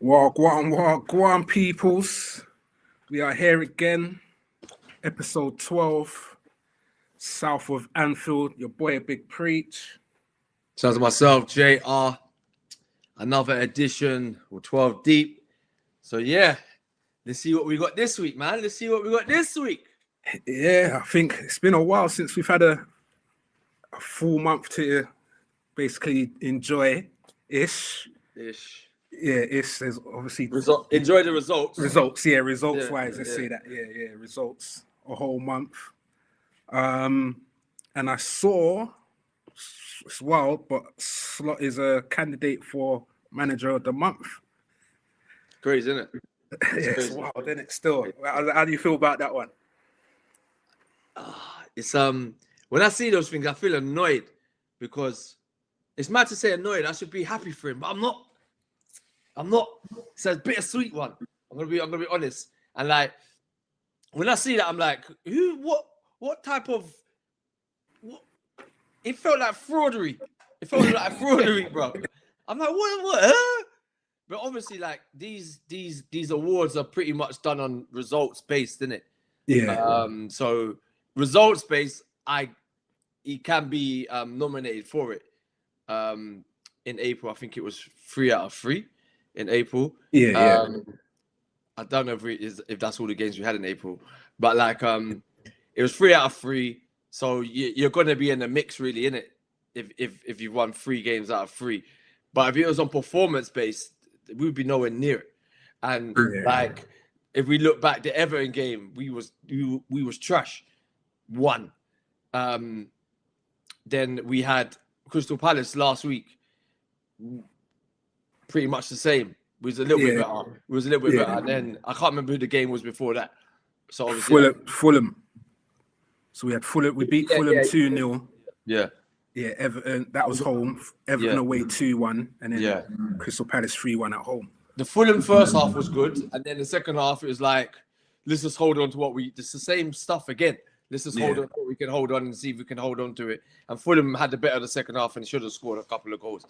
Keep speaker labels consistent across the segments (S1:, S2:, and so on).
S1: Wagwan peoples. We are here again, episode 12, south of Anfield. Your boy, Big Preach.
S2: Sounds myself, JR. Another edition, or 12 deep. So yeah, let's see what we got this week, man.
S1: Yeah, I think it's been a while since we've had a full month to basically enjoy-ish. Yeah, there's obviously
S2: enjoy the results.
S1: Results wise, let's say that. Yeah, results a whole month. And I saw it's wild, but Slot is a candidate for manager of the month.
S2: Crazy, isn't it?
S1: It's wild, isn't it? Still, how do you feel about that one?
S2: It's when I see those things, I feel annoyed because it's mad to say annoyed. I should be happy for him, but I'm not. It's a bittersweet one. I'm gonna be honest. And like when I see that, I'm like, what type of what? It felt like fraudery. Bro. I'm like, what? Huh? But obviously, like these awards are pretty much done on results based, isn't it?
S1: Yeah.
S2: So results based, he can be nominated for it. In April, I think it was 3 out of 3 in April.
S1: Yeah.
S2: I don't know if that's all the games we had in April, but like it was 3 out of 3. So you're gonna be in the mix, really, innit? If you won 3 games out of 3. But if it was on performance based, we would be nowhere near it. And like if we look back, the Everton game, we was trash. 1. Then we had Crystal Palace last week. Pretty much the same. It was a little bit better. And then I can't remember who the game was before that. So obviously
S1: Fulham. So we had Fulham. We beat Fulham 2-0.
S2: Yeah.
S1: Yeah, Everton. That was home. Everton away 2-1, and then Crystal Palace 3-1 at home.
S2: The Fulham first half was good, and then the second half it was like, let's just hold on to it's the same stuff again. Let's just hold on to what we can hold on and see if we can hold on to it. And Fulham had the better of the second half and should have scored a couple of goals.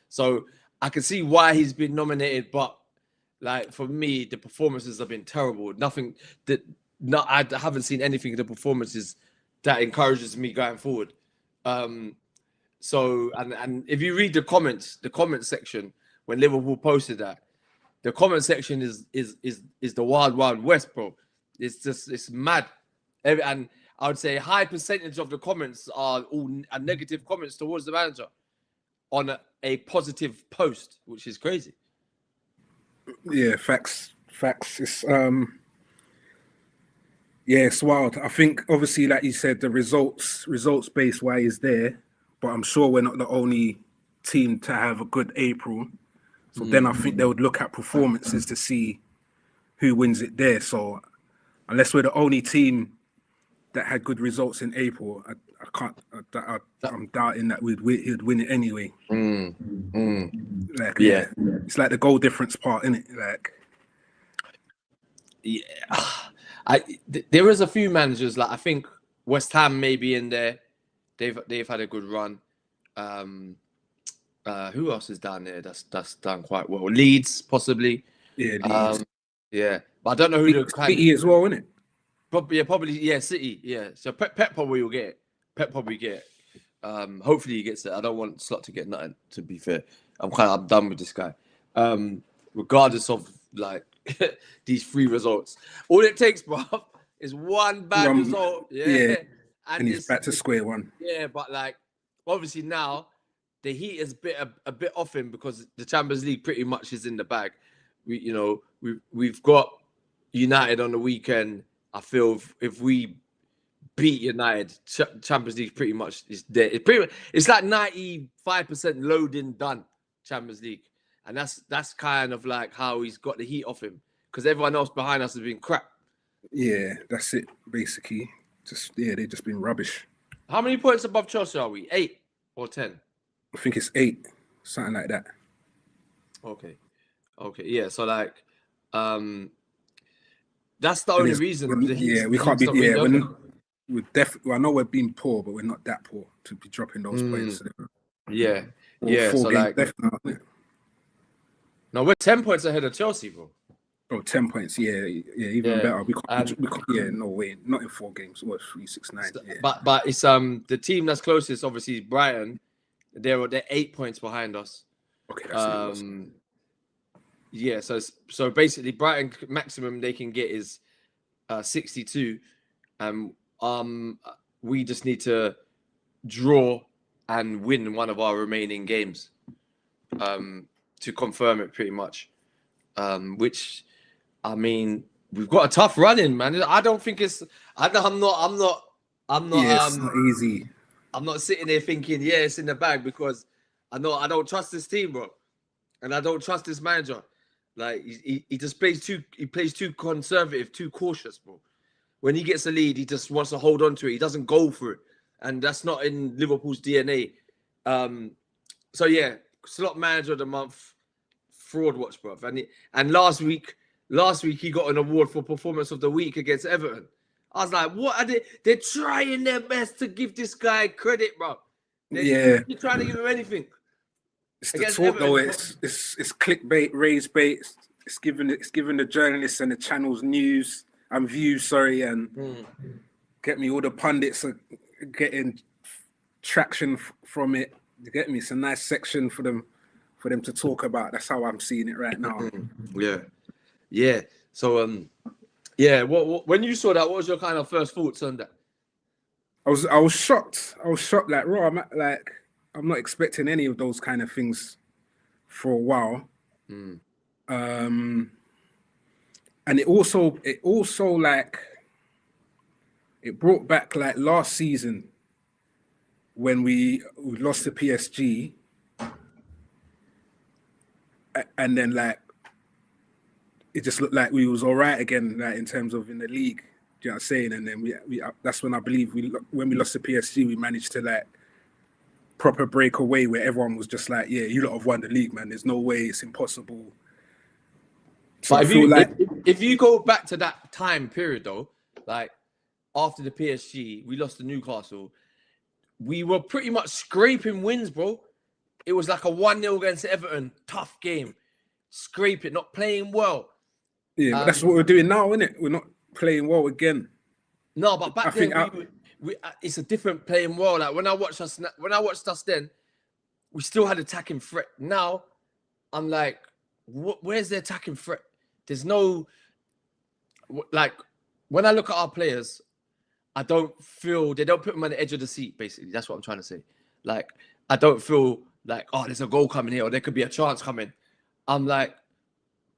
S2: So I can see why he's been nominated, but like for me, the performances have been terrible. I haven't seen anything in the performances that encourages me going forward. So if you read the comment section when Liverpool posted that, the comment section is the wild west, bro. It's mad. And I would say a high percentage of the comments are all negative comments towards the manager on a positive post, which is crazy.
S1: Yeah, facts. It's it's wild. I think obviously, like you said, the results based why is there, but I'm sure we're not the only team to have a good April. So then I think they would look at performances to see who wins it there. So unless we're the only team that had good results in April, I'm doubting that he'd win it anyway. Like, it's like the goal difference part, isn't it? Like,
S2: there is a few managers, like I think West Ham may be in there. They've had a good run. Who else is down there that's done quite well? Leeds, possibly.
S1: Yeah, Leeds.
S2: But I don't know who
S1: City as well, isn't it?
S2: Probably, City, yeah. So Pep probably will get it. Hopefully he gets it. I don't want Slot to get nothing, to be fair. I'm done with this guy. Regardless of like these 3 results. All it takes, bro, is one bad result. Yeah.
S1: And he's back to square one.
S2: Yeah, but like obviously now the heat is a bit off him because the Champions League pretty much is in the bag. We've got United on the weekend. I feel if we beat United, Champions League pretty much is there. It's like 95% loading done, Champions League. And that's kind of like how he's got the heat off him because everyone else behind us has been crap.
S1: Yeah, that's it, basically. They've just been rubbish.
S2: How many points above Chelsea are we? 8 or 10?
S1: I think it's 8, something like that.
S2: Okay, yeah. So like, that's the only reason.
S1: We can't be. We're definitely. I know we're being poor, but we're not that poor to be dropping those points.
S2: Yeah.
S1: So
S2: like,
S1: definitely.
S2: No, we're 10 points ahead of Chelsea, bro.
S1: Oh, 10 points. Yeah, even better. We can't, yeah, no way. Not in 4 games. What, 3, 6, 9. Yeah.
S2: But it's the team that's closest, obviously, is Brighton. They're 8 points behind us.
S1: Okay, that's
S2: yeah, so basically Brighton maximum they can get is 62. We just need to draw and win one of our remaining games to confirm it pretty much. Which I mean, we've got a tough run in, man. I don't think it's I'm not
S1: yeah, it's not easy.
S2: I'm not sitting there thinking, yeah, it's in the bag, because I know I don't trust this team, bro. And I don't trust this manager. Like he just plays too conservative, too cautious, bro. When he gets a lead, he just wants to hold on to it. He doesn't go for it. And that's not in Liverpool's DNA. So yeah, slot manager of the month, fraud watch, bro. And last week he got an award for performance of the week against Everton. I was like, what are they? They're trying their best to give this guy credit, bro. They're trying to give him anything.
S1: It's the talk, though. It's clickbait, raise bait. It's giving the journalists and the channels news and views. Sorry, and get me all the pundits are getting traction from it. You get me? It's a nice section for them to talk about. That's how I'm seeing it right now.
S2: Yeah. So yeah. When you saw that, what was your kind of first thoughts on that?
S1: I was shocked. Like, raw. I'm not expecting any of those kind of things for a while. And it also like it brought back like last season when we lost to PSG, and then like it just looked like we was all right again, like in terms of in the league. Do you know what I'm saying? And then we that's when I believe when we lost to PSG, we managed to like proper breakaway where everyone was just like, yeah, you lot have won the league, man. There's no way, it's impossible. So
S2: but if you go back to that time period though, like after the PSG, we lost to Newcastle, we were pretty much scraping wins, bro. It was like a 1-0 against Everton, tough game. Scrape it, not playing well.
S1: Yeah, but that's what we're doing now, isn't it? We're not playing well again.
S2: No, but back then it's a different playing well. Like when I watched us then, we still had attacking threat. Now, I'm like, where's the attacking threat? There's no, like, when I look at our players, I don't feel they don't put them on the edge of the seat. Basically, that's what I'm trying to say. Like, I don't feel like, oh, there's a goal coming here or there could be a chance coming. I'm like,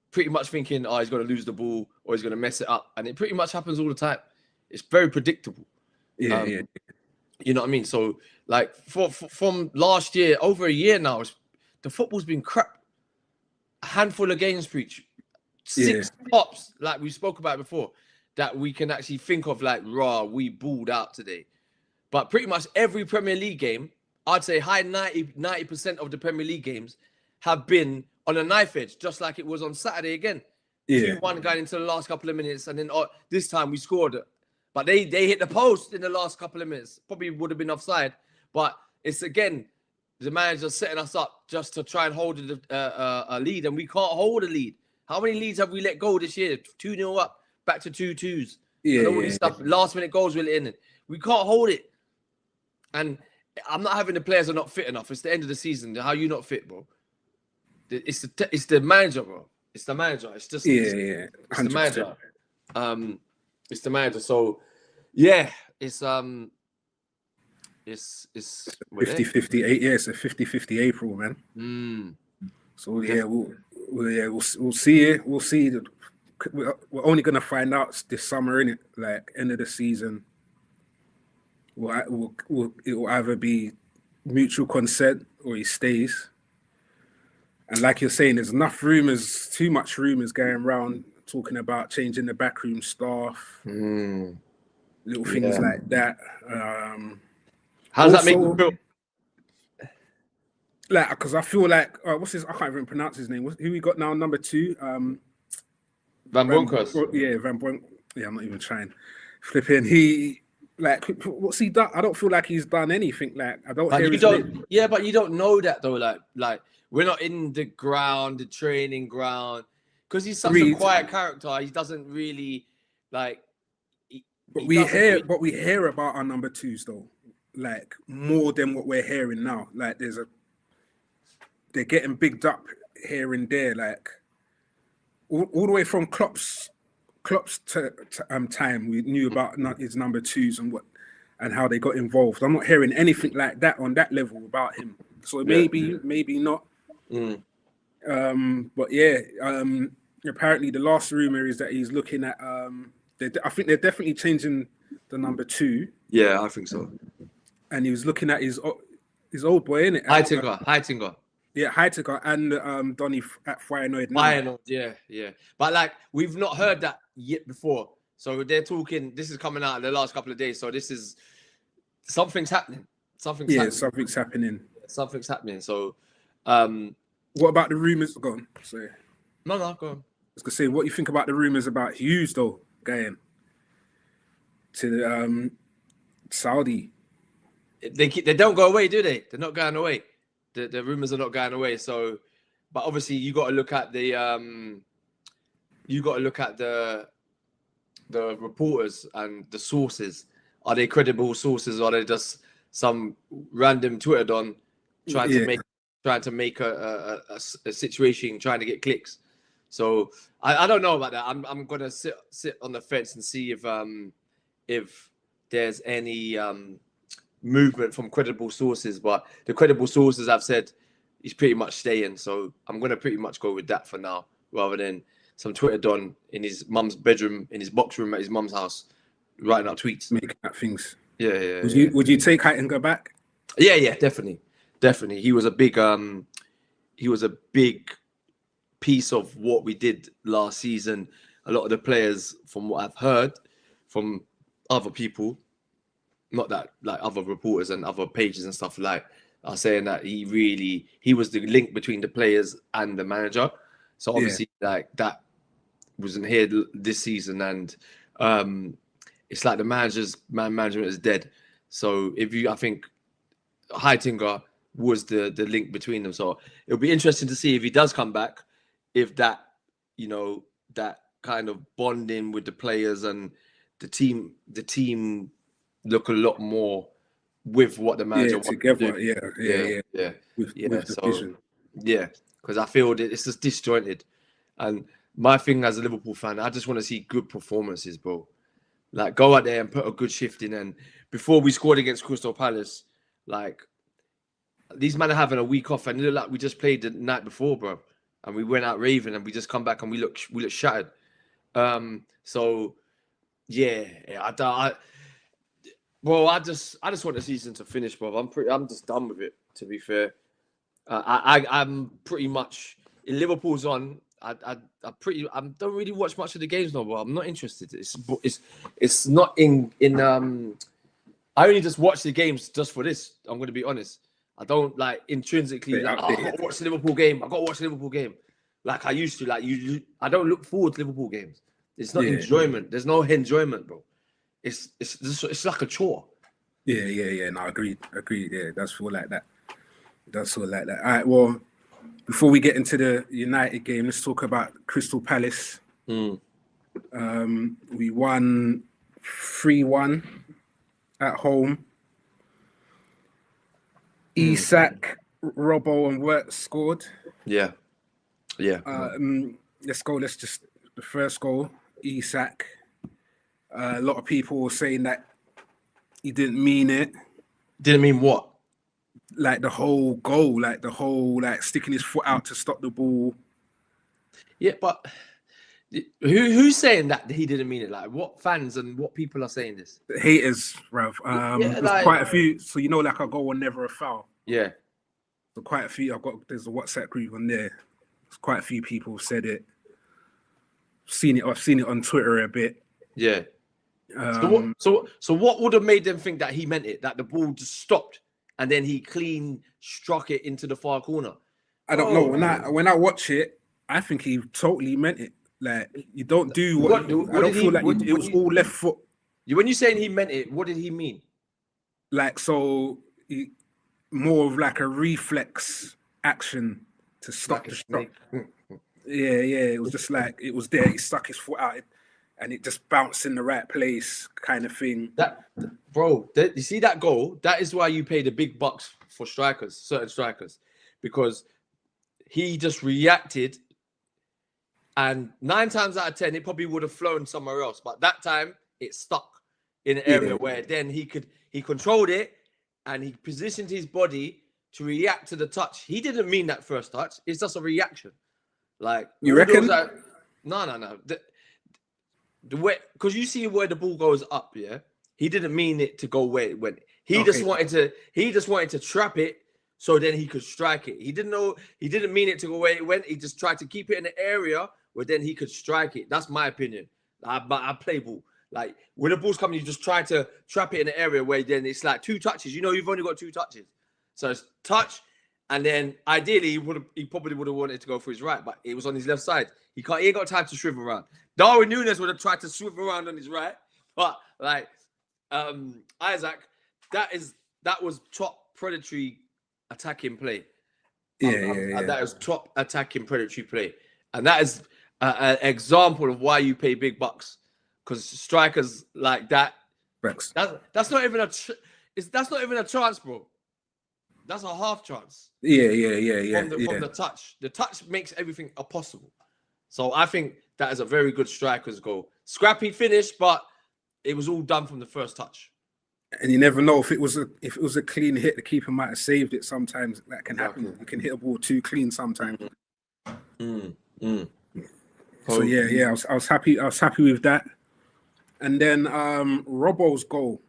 S2: pretty much thinking, oh, he's going to lose the ball or he's going to mess it up, and it pretty much happens all the time. It's very predictable.
S1: Yeah.
S2: You know what I mean? So, like, from last year, over a year now, the football's been crap. A handful of games for each. 6 tops, like we spoke about before, that we can actually think of like, we balled out today. But pretty much every Premier League game, I'd say high 90% of the Premier League games have been on a knife edge, just like it was on Saturday again. 2-1 going into the last couple of minutes, and then this time we scored. But they hit the post in the last couple of minutes. Probably would have been offside. But it's, again, the manager setting us up just to try and hold a lead, and we can't hold a lead. How many leads have we let go this year? 2-0 up, back to 2-2s. And all this stuff, last-minute goals we're letting in. We can't hold it. And I'm not having the players are not fit enough. It's the end of the season. How you not fit, bro? It's the manager, bro. It's the manager. It's just it's the manager. It's the manager. So yeah, it's 50-50.
S1: It's a 50-50 April, man. So yeah, we'll see it. We'll see. We're only gonna find out this summer, innit? Like end of the season. It will either be mutual consent or he stays. And like you're saying, there's too much rumors going around talking about changing the backroom staff, little things like that.
S2: How does that make you feel?
S1: Like, because I feel like, what's his? I can't even pronounce his name. Who we got now? Number 2,
S2: Van Bronckhorst.
S1: Yeah, Van Bronckhorst. Yeah, I'm not even trying. Flipping, he Like, what's he done? I don't feel like he's done anything. Like, I don't
S2: But
S1: hear
S2: you
S1: his
S2: don't,
S1: name.
S2: yeah, but you don't know that though. Like we're not in the ground, the training ground, because he's such a
S1: Agreed.
S2: quiet character. He doesn't really like.
S1: But
S2: He
S1: we
S2: doesn't
S1: hear,
S2: really,
S1: but we hear about our number twos though, like more than what we're hearing now. Like, they're getting bigged up here and there. Like, all the way from Klopp's to time, we knew about his number twos and how they got involved. I'm not hearing anything like that on that level about him. So maybe not. But yeah, apparently the last rumor is that he's looking at. I think they're definitely changing the number two,
S2: yeah, I think so.
S1: and he was looking at his old boy, innit?
S2: Heitinga.
S1: Yeah, Heitiger and Donny at Feyenoord now.
S2: Feyenoord, yeah. But like we've not heard that yet before. So they're talking. This is coming out in the last couple of days. So this is something's happening. Something's happening. Something's happening. So,
S1: what about the rumors? Go on. Sorry.
S2: No, go on.
S1: I was gonna say, what do you think about the rumors about Hughes though going to Saudi?
S2: They don't go away, do they? They're not going away. The rumors are not going away. So, but obviously you got to look at the reporters and the sources. Are they credible sources, or are they just some random Twitter don trying to make a situation, trying to get clicks? So I don't know about that. I'm gonna sit on the fence and see if there's any movement from credible sources, but the credible sources have said he's pretty much staying. So I'm gonna pretty much go with that for now, rather than some Twitter don in his mum's bedroom, in his box room at his mum's house, writing out tweets,
S1: making up things.
S2: Yeah.
S1: Would you take Height and go back?
S2: Yeah, definitely. He was a big piece of what we did last season. A lot of the players, from what I've heard from other people, not that like other reporters and other pages and stuff like, are saying that he was the link between the players and the manager. So obviously like that wasn't here this season, and it's like the man management is dead. So I think Heitinga was the link between them. So it'll be interesting to see if he does come back, if that that kind of bonding with the players and the team look a lot more with what the manager wants
S1: together.
S2: to
S1: Yeah. With the vision.
S2: Yeah, because I feel that it's just disjointed. And my thing as a Liverpool fan, I just want to see good performances, bro. Like, go out there and put a good shift in. And before we scored against Crystal Palace, like, these men are having a week off, and it looked like we just played the night before, bro. And we went out raving, and we just come back and we look shattered. So yeah, I just want the season to finish, bro. I'm just done with it, to be fair. I'm pretty much, in Liverpool's on. I don't really watch much of the games now, but I'm not interested. It's not in. I only just watch the games just for this. I'm going to be honest. I don't like intrinsically like, I got to watch the Liverpool game. I got to watch the Liverpool game like I used to. Like I don't look forward to Liverpool games. It's not enjoyment. There's no enjoyment, bro. It's like a chore.
S1: Yeah. No, agreed. Yeah, that's feel like that. All right. Well, before we get into the United game, let's talk about Crystal Palace. We won 3-1 at home. Isak, Robbo, and Wirtz scored.
S2: Yeah.
S1: Let's go. The first goal, Isak. A lot of people were saying that he didn't mean it.
S2: Didn't mean what?
S1: Like the whole goal, like sticking his foot out to stop the ball.
S2: Yeah, but who's saying that he didn't mean it? Like, what fans and what people are saying this?
S1: The haters, bruv. There's quite a few. So like I go on Never a Foul. Yeah. So quite a few. There's a WhatsApp group on there. There's quite a few people said it. I've seen it on Twitter a bit.
S2: Yeah. So what would have made them think that he meant it? That the ball just stopped and then he clean struck it into the far corner?
S1: I don't know. When I watch it, I think he totally meant it. Like, you don't do what. I don't feel like it was all left foot.
S2: When you're saying he meant it, what did he mean?
S1: Like, so more of like a reflex action to stop
S2: Like a
S1: the shot.
S2: snake.
S1: Yeah. It was just like it was there. He stuck his foot out, and it just bounced in the right place, kind of thing.
S2: You see that goal? That is why you pay the big bucks for strikers, certain strikers, because he just reacted, and 9 times out of 10, it probably would have flown somewhere else. But that time, it stuck in an area where then he controlled it, and he positioned his body to react to the touch. He didn't mean that first touch. It's just a reaction. Like,
S1: you reckon?
S2: No. The way, because you see where the ball goes up, yeah. He didn't mean it to go where it went. He just wanted to trap it so then he could strike it. He didn't mean it to go where it went. He just tried to keep it in the area where then he could strike it. That's my opinion. I play ball. Like, when the ball's coming, you just try to trap it in the area where then it's like 2 touches. You know, you've only got 2 touches. So it's touch, and then ideally he probably would have wanted to go for his right, but it was on his left side. He ain't got time to swivel around. Darwin Núñez would have tried to swivel around on his right, but like Isaac, that was top predatory attacking play. That is top attacking predatory play, and that is an example of why you pay big bucks, because strikers like that. That's not even a chance, bro. That's a half chance.
S1: Yeah.
S2: From the touch. The touch makes everything possible. So I think that is a very good striker's goal. Scrappy finish, but it was all done from the first touch.
S1: And you never know if it was a clean hit, the keeper might have saved it. Sometimes that can happen. You can hit a ball too clean sometimes. So yeah, I was happy. I was happy with that. And then Robbo's goal,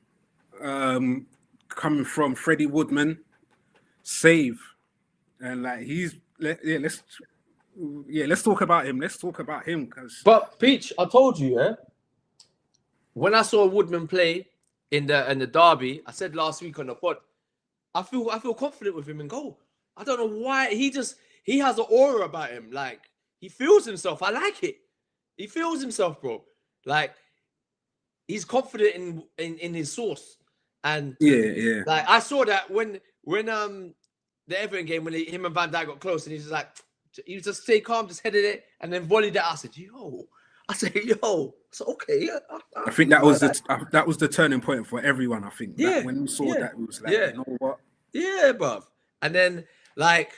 S1: coming from Freddie Woodman, save, and like let's talk about him. Let's talk about him, because.
S2: But Peach, I told you, when I saw Woodman play in the derby, I said last week on the pod, I feel confident with him in goal. I don't know why. He has an aura about him. Like, he feels himself. I like it. He feels himself, bro. Like, he's confident in his source. And
S1: yeah.
S2: Like, I saw that when the Everton game, when him and Van Dijk got close, and he's just like, he just stay calm, just headed it, and then volleyed it. I said, okay.
S1: I think that was the turning point for everyone. I think when we saw that, it was like, you know what?
S2: Yeah, bruv. And then, like,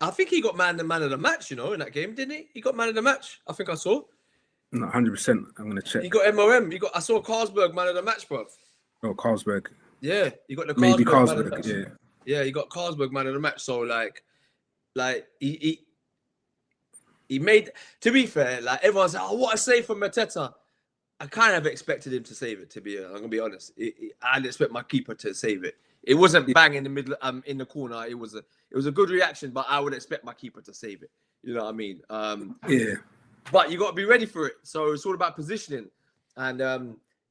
S2: I think he got man of the match, in that game, didn't he? He got man of the match. I think I saw.
S1: No, 100%. I'm gonna check.
S2: He got MOM. I saw Carlsberg man of the match, bruv.
S1: Oh, Carlsberg.
S2: Yeah, you got the
S1: Carlsberg. Yeah.
S2: Yeah, he got Carlsberg man of the match. So like he made. To be fair, like, everyone's like, oh, what a save from Mateta. I kind of expected him to save it. I'm gonna be honest. I didn't expect my keeper to save it. It wasn't bang in the middle, in the corner. It was a good reaction, but I would expect my keeper to save it. You know what I mean? But you got to be ready for it. So it's all about positioning, and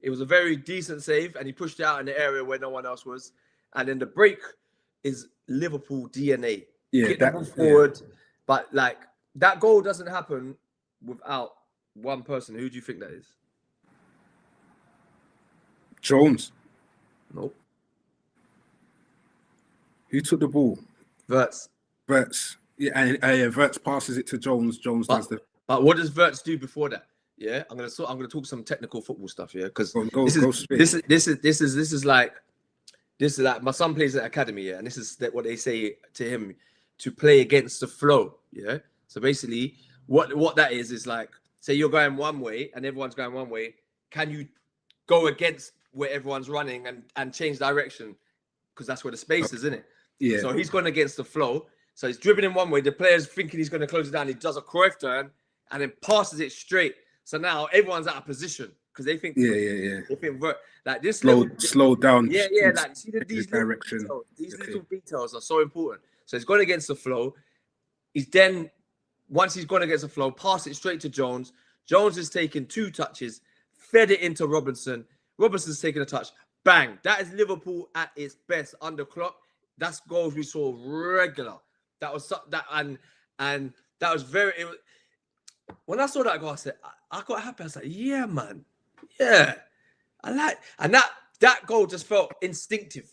S2: it was a very decent save, and he pushed it out in the area where no one else was. And then the break is Liverpool DNA.
S1: Yeah,
S2: Get the ball forward, but like, that goal doesn't happen without one person. Who do you think that is?
S1: Jones.
S2: Nope.
S1: Who took the ball?
S2: Verts.
S1: Yeah, and Verts passes it to Jones. Jones does the.
S2: But what does Verts do before that? Yeah, I'm gonna talk some technical football stuff. Yeah, because this is like my son plays at academy. Yeah, and this is what they say to him, to play against the flow. Yeah. So basically, what that is like, say you're going one way and everyone's going one way. Can you go against where everyone's running and change direction? Because that's where the space is, isn't it?
S1: Yeah.
S2: So he's going against the flow. So he's dribbling one way. The player's thinking he's going to close it down. He does a Cruyff turn and then passes it straight. So now everyone's out of position because they think.
S1: Yeah.
S2: They think like this.
S1: Slow down.
S2: Yeah. Like, see these
S1: direction.
S2: Little details are so important. So he's gone against the flow. Once he's gone against the flow, pass it straight to Jones. Jones has taken 2 touches, fed it into Robinson. Robinson's taken a touch. Bang. That is Liverpool at its best under clock. That's goals we saw regular. That was that, and that was very. When I saw that goal, I said, I got happy. I was like, yeah, man, yeah. and that goal just felt instinctive.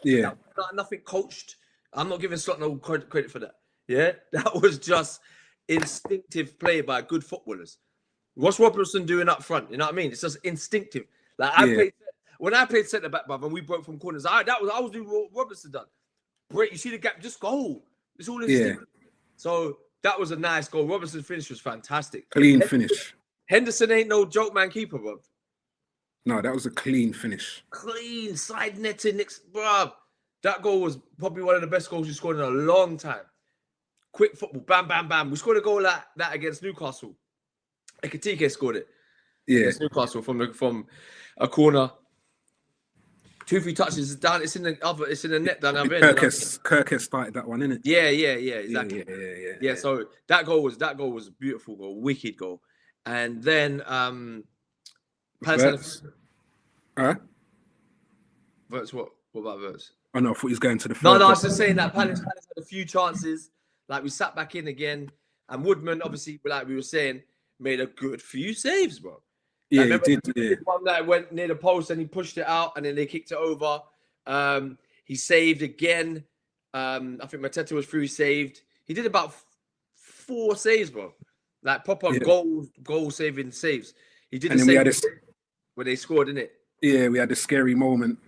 S1: Yeah.
S2: Nothing coached. I'm not giving Slot no credit for that. Yeah, that was just instinctive play by good footballers. What's Robertson doing up front? You know what I mean? It's just instinctive. Like when I played centre back, brother, and we broke from corners. I was doing what Robertson done. Break, you see the gap, just go. It's all instinctive. So that was a nice goal. Robertson's finish was fantastic.
S1: Clean finish.
S2: Henderson ain't no joke man keeper, bro.
S1: No, that was a clean finish.
S2: Clean side netting, bro. That goal was probably one of the best goals we scored in a long time. Quick football, bam, bam, bam. We scored a goal like that against Newcastle. Ekitike scored it.
S1: Yeah,
S2: against Newcastle from a corner. 2-3 touches down. It's in the net down there.
S1: Kirk has started that one, innit?
S2: Yeah, exactly. Yeah. So that goal was a beautiful goal, wicked goal. And then
S1: Verts.
S2: Verts, what about Verts?
S1: Oh no, I thought he was going to the
S2: No, I was just saying that Palace had a few chances. Like we sat back in again, and Woodman, obviously, like we were saying, made a good few saves, bro.
S1: Yeah,
S2: like,
S1: he did. Yeah.
S2: One that went near the post and he pushed it out, and then they kicked it over. He saved again. I think Mateta was through. He saved. He did about 4 saves, bro. Like proper goal saving saves. He did. And then we had when they scored, didn't it?
S1: Yeah, we had a scary moment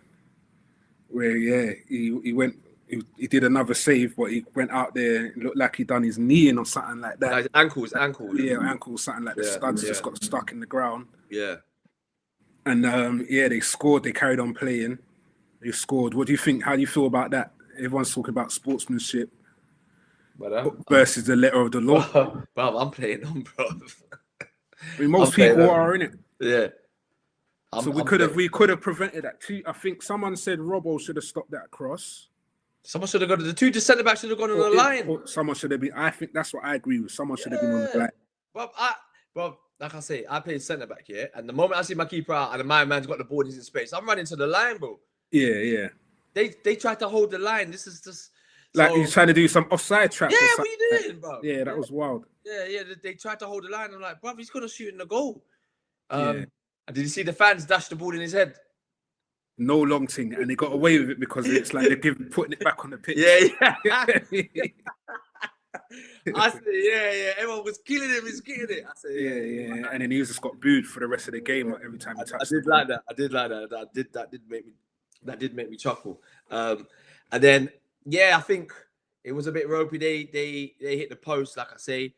S1: where he did another save, but he went out there. It looked like he done his knee in or something like that.
S2: Like ankle.
S1: Yeah, ankle, something like the studs just got stuck in the ground.
S2: Yeah.
S1: And they scored. They carried on playing. They scored. What do you think? How do you feel about that? Everyone's talking about sportsmanship versus the letter of the law.
S2: Bro, I'm playing on, bro.
S1: I mean, most people are in it.
S2: Yeah.
S1: So we could have prevented that too. I think someone said Robbo should have stopped that cross.
S2: Someone should have gone to the 2 centre backs should have gone on the line.
S1: Or someone should have been. I think that's what I agree with. Someone should have been on the line.
S2: Bro, like I say, I played centre back here, and the moment I see my keeper out and my man's got the ball, he's in space, I'm running to the line, bro.
S1: Yeah.
S2: They tried to hold the line. This is just
S1: like he's trying to do some offside trap.
S2: Yeah, what are you doing, bro?
S1: Yeah, that was wild.
S2: Yeah. They tried to hold the line. I'm like, bro, he's gonna shoot in the goal. And did you see the fans dash the ball in his head?
S1: No long thing, and they got away with it because it's like they're putting it back on the pitch.
S2: Yeah. I said, yeah. Everyone was killing him. He's killing it. I said,
S1: yeah. And then he just got booed for the rest of the game every time he touched.
S2: I did like that. That did make me chuckle. And then I think it was a bit ropey. They hit the post, like I say,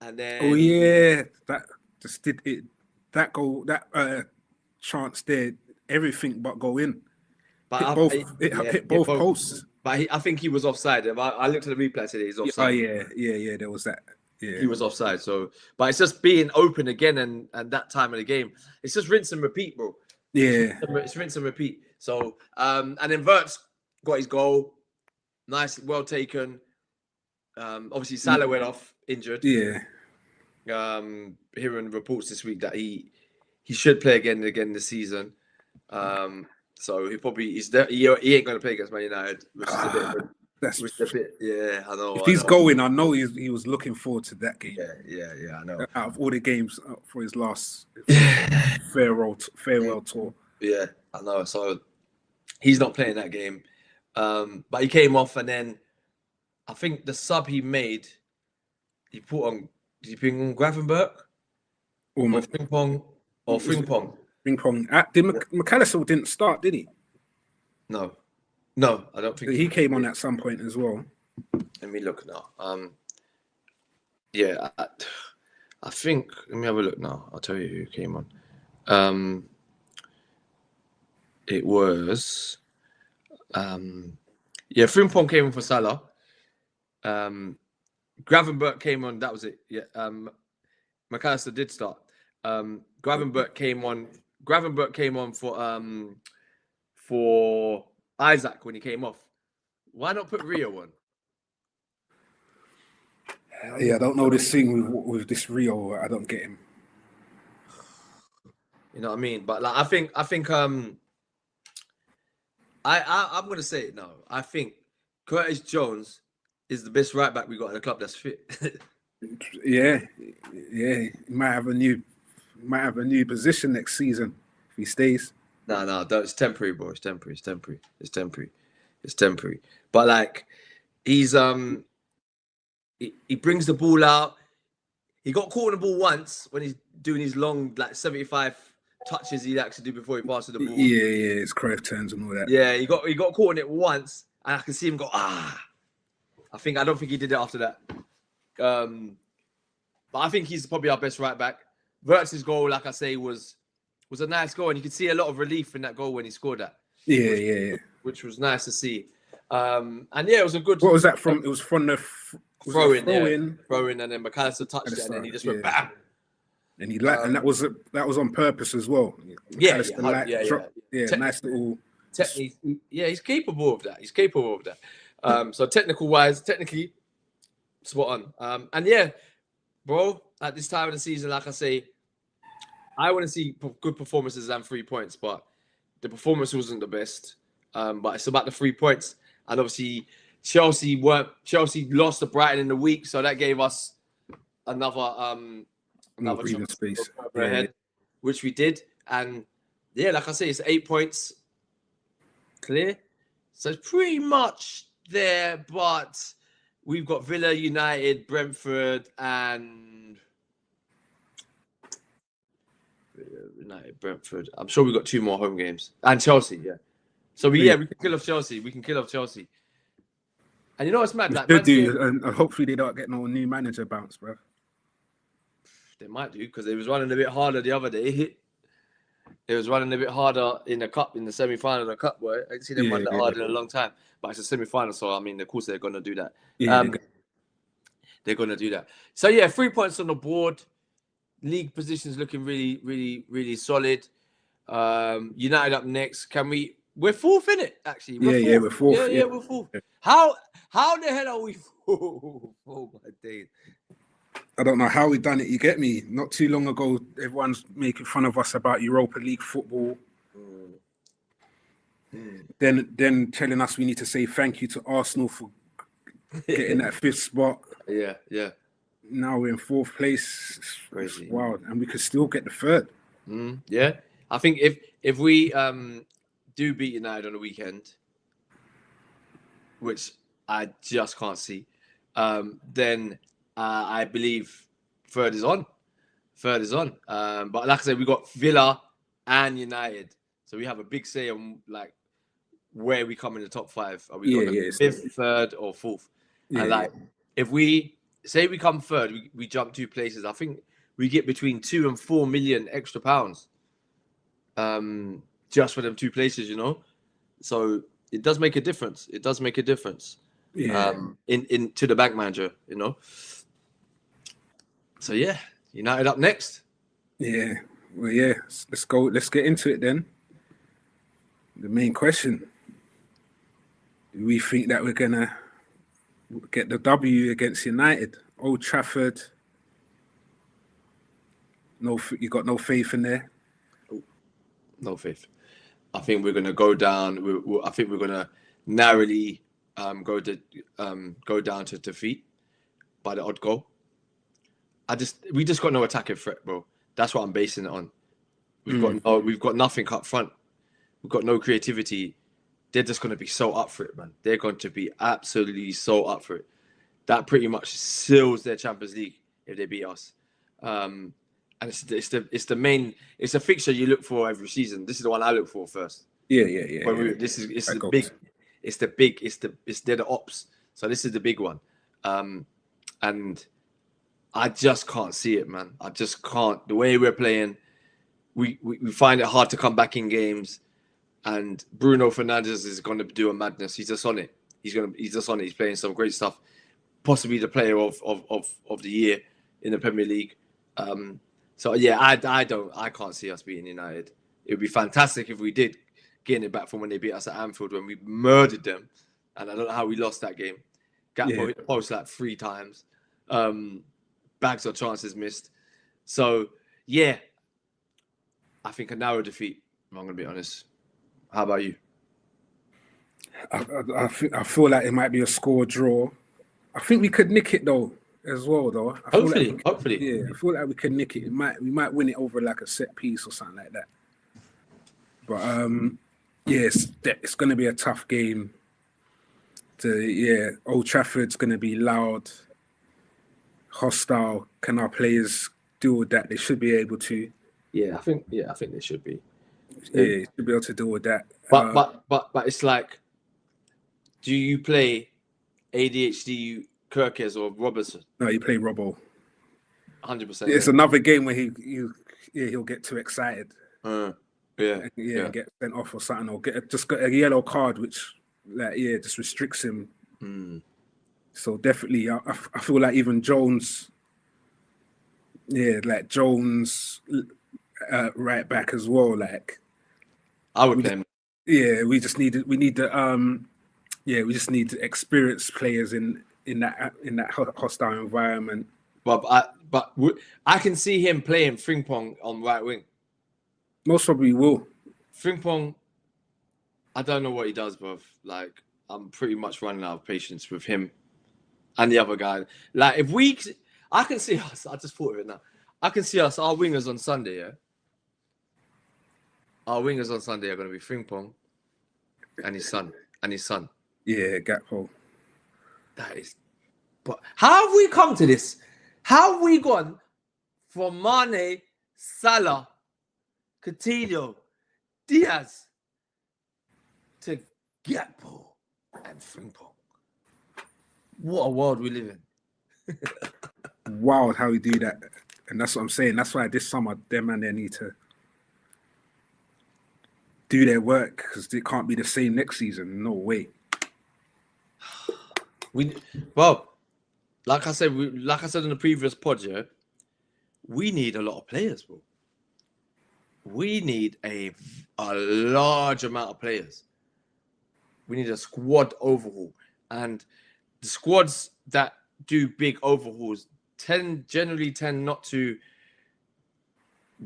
S2: and then
S1: that just did it. That goal, that chance there, everything but go in.
S2: But
S1: hit both posts.
S2: But I think he was offside. I looked at the replay today. He's offside.
S1: Yeah. There was that. Yeah,
S2: he was offside. So, but it's just being open again, and that time of the game, it's just rinse and repeat, bro.
S1: Yeah,
S2: it's rinse and repeat. So, and then Verts got his goal. Nice, well taken. Obviously Salah went off injured.
S1: Yeah.
S2: Hearing reports this week that he should play again this season. So he ain't going to play against Man United, which is a bit. Yeah, I know.
S1: If he's going, I know he was looking forward to that game.
S2: Yeah, I know.
S1: Out of all the games for his last farewell tour.
S2: Yeah, I know. So he's not playing that game. But he came off, and then I think the sub he made, he put on. Did he bring on Gravenberch? Or Frimpong?
S1: Frimpong. McAllister didn't start, did he?
S2: No, I don't think
S1: he came on at some point as well.
S2: Let me look now. I think. Let me have a look now. I'll tell you who came on. It was. Frimpong came on for Salah. Gravenberch came on. That was it. Yeah. McAllister did start. Gravenberch came on for Isaac when he came off. Why not put Rio on?
S1: Yeah, I don't know this thing with this Rio. I don't get him.
S2: You know what I mean? But like, I think I'm gonna say it now. I think Curtis Jones is the best right back we got in the club that's fit.
S1: Yeah. He might have a new position next season if he stays.
S2: No, it's temporary, bro. It's temporary. But like, he's he brings the ball out. He got caught on the ball once when he's doing his long, like 75 touches he likes to do before he passes the ball.
S1: Yeah, it's Cruyff turns and all that.
S2: Yeah, he got caught on it once, and I can see him go, I don't think he did it after that. But I think he's probably our best right back. Wirtz's goal, like I say, was a nice goal, and you could see a lot of relief in that goal when he scored that.
S1: Yeah.
S2: Which was nice to see. And yeah, it was a good.
S1: What was that from? It was from the
S2: throw in, and then McAllister touched it, and then he just went bam.
S1: And and that was on purpose as well.
S2: Yeah,
S1: Nice little.
S2: He's capable of that. So technically, spot on. And yeah, bro, at this time of the season, like I say, I want to see good performances and 3 points, but the performance wasn't the best. But it's about the 3 points, and obviously Chelsea lost to Brighton in the week, so that gave us another
S1: breathing space
S2: ahead, which we did. And yeah, like I say, it's 8 points clear, so it's pretty much there. But we've got Villa, United, Brentford, and Brentford. I'm sure we've got 2 more home games, and Chelsea. Yeah, so we can kill off Chelsea. And you know what's mad? Like,
S1: and hopefully they don't get no new manager bounce, bro.
S2: They might do, because they was running a bit harder the other day. They was running a bit harder in the cup, in the semi-final of the cup, boy. I didn't see them run that hard in a long time. But it's a semi-final, so I mean, of course they're gonna do that. They're gonna do that. So yeah, 3 points on the board. League positions looking really, really, really solid. United up next. We're fourth in it, actually.
S1: We're fourth.
S2: Yeah, we're fourth. How the hell are we fourth? Oh my days.
S1: I don't know how we done it. You get me? Not too long ago, everyone's making fun of us about Europa League football. Then telling us we need to say thank you to Arsenal for getting that 5th spot.
S2: Yeah.
S1: Now we're in 4th place. It's
S2: crazy.
S1: It's wild, and we could still get the 3rd.
S2: Yeah, I think if we do beat United on the weekend, which I just can't see, then I believe 3rd is on. But like I said, we got Villa and United, so we have a big say on like where we come in the top 5. Are we going 5th, 3rd, or 4th? And if we say we come 3rd, we jump 2 places. I think we get between 2 and 4 million extra pounds, just for them 2 places, you know. So it does make a difference. In to the bank manager, you know. So yeah, United up next.
S1: Yeah. Well, yeah. Let's go. Let's get into it then. The main question: do we think that we're gonna get the W against United? Old Trafford. No, you got no faith in there.
S2: No faith. I think we're gonna go down. I think we're gonna narrowly go down to defeat by the odd goal. We just got no attacking threat, bro. That's what I'm basing it on. We've got nothing up front. We've got no creativity. They're just going to be so up for it, man. They're going to be absolutely so up for it. That pretty much seals their Champions League if they beat us. And it's a fixture you look for every season. This is the one I look for first.
S1: Yeah.
S2: They're the ops. So this is the big one. And I just can't see it, man. I just can't. The way we're playing, we find it hard to come back in games. And Bruno Fernandes is going to do a madness. He's just on it. He's just on it. He's playing some great stuff. Possibly the player of the year in the Premier League. So yeah, I can't see us beating United. It would be fantastic if we did, getting it back from when they beat us at Anfield when we murdered them. And I don't know how we lost that game. Gakpo hit the post like 3 times. Bags of chances missed. So yeah, I think a narrow defeat, if I'm going to be honest. How about you?
S1: I feel like it might be a score draw. I think we could nick it though, as well though.
S2: Hopefully.
S1: Yeah, I feel like we could nick it. We might win it over like a set piece or something like that. But it's going to be a tough game. Old Trafford's going to be loud, hostile. Can our players deal with that? They should be able to.
S2: I think they should be.
S1: Yeah, should be able to deal with that.
S2: But it's like, do you play ADHD Kirkes or Robertson?
S1: No, you play Robbo.
S2: 100%.
S1: It's another game where he'll get too excited.
S2: And
S1: get sent off or something, or just get a yellow card, which just restricts him. So definitely, I feel like even Jones, Jones, right back as well. Like
S2: I would play him.
S1: Yeah, we just need the experienced players in that hostile environment.
S2: But I can see him playing Frimpong on right wing.
S1: Most probably will.
S2: Frimpong, I don't know what he does, bruv. Like, I'm pretty much running out of patience with him and the other guy. Like, I can see us. I just thought of it now. I can see us. Our wingers on Sunday, yeah. Our wingers on Sunday are going to be Frimpong and his son.
S1: Yeah, Gakpo.
S2: That is. But how have we come to this? How have we gone from Mane, Salah, Coutinho, Diaz to Gakpo and Frimpong? What a world we live in.
S1: Wild how we do that. And that's what I'm saying. That's why this summer, them and they need to do their work, because it can't be the same next season. No way.
S2: Like I said in the previous pod, yeah, we need a lot of players, bro. We need a large amount of players. We need a squad overhaul, and the squads that do big overhauls generally tend not to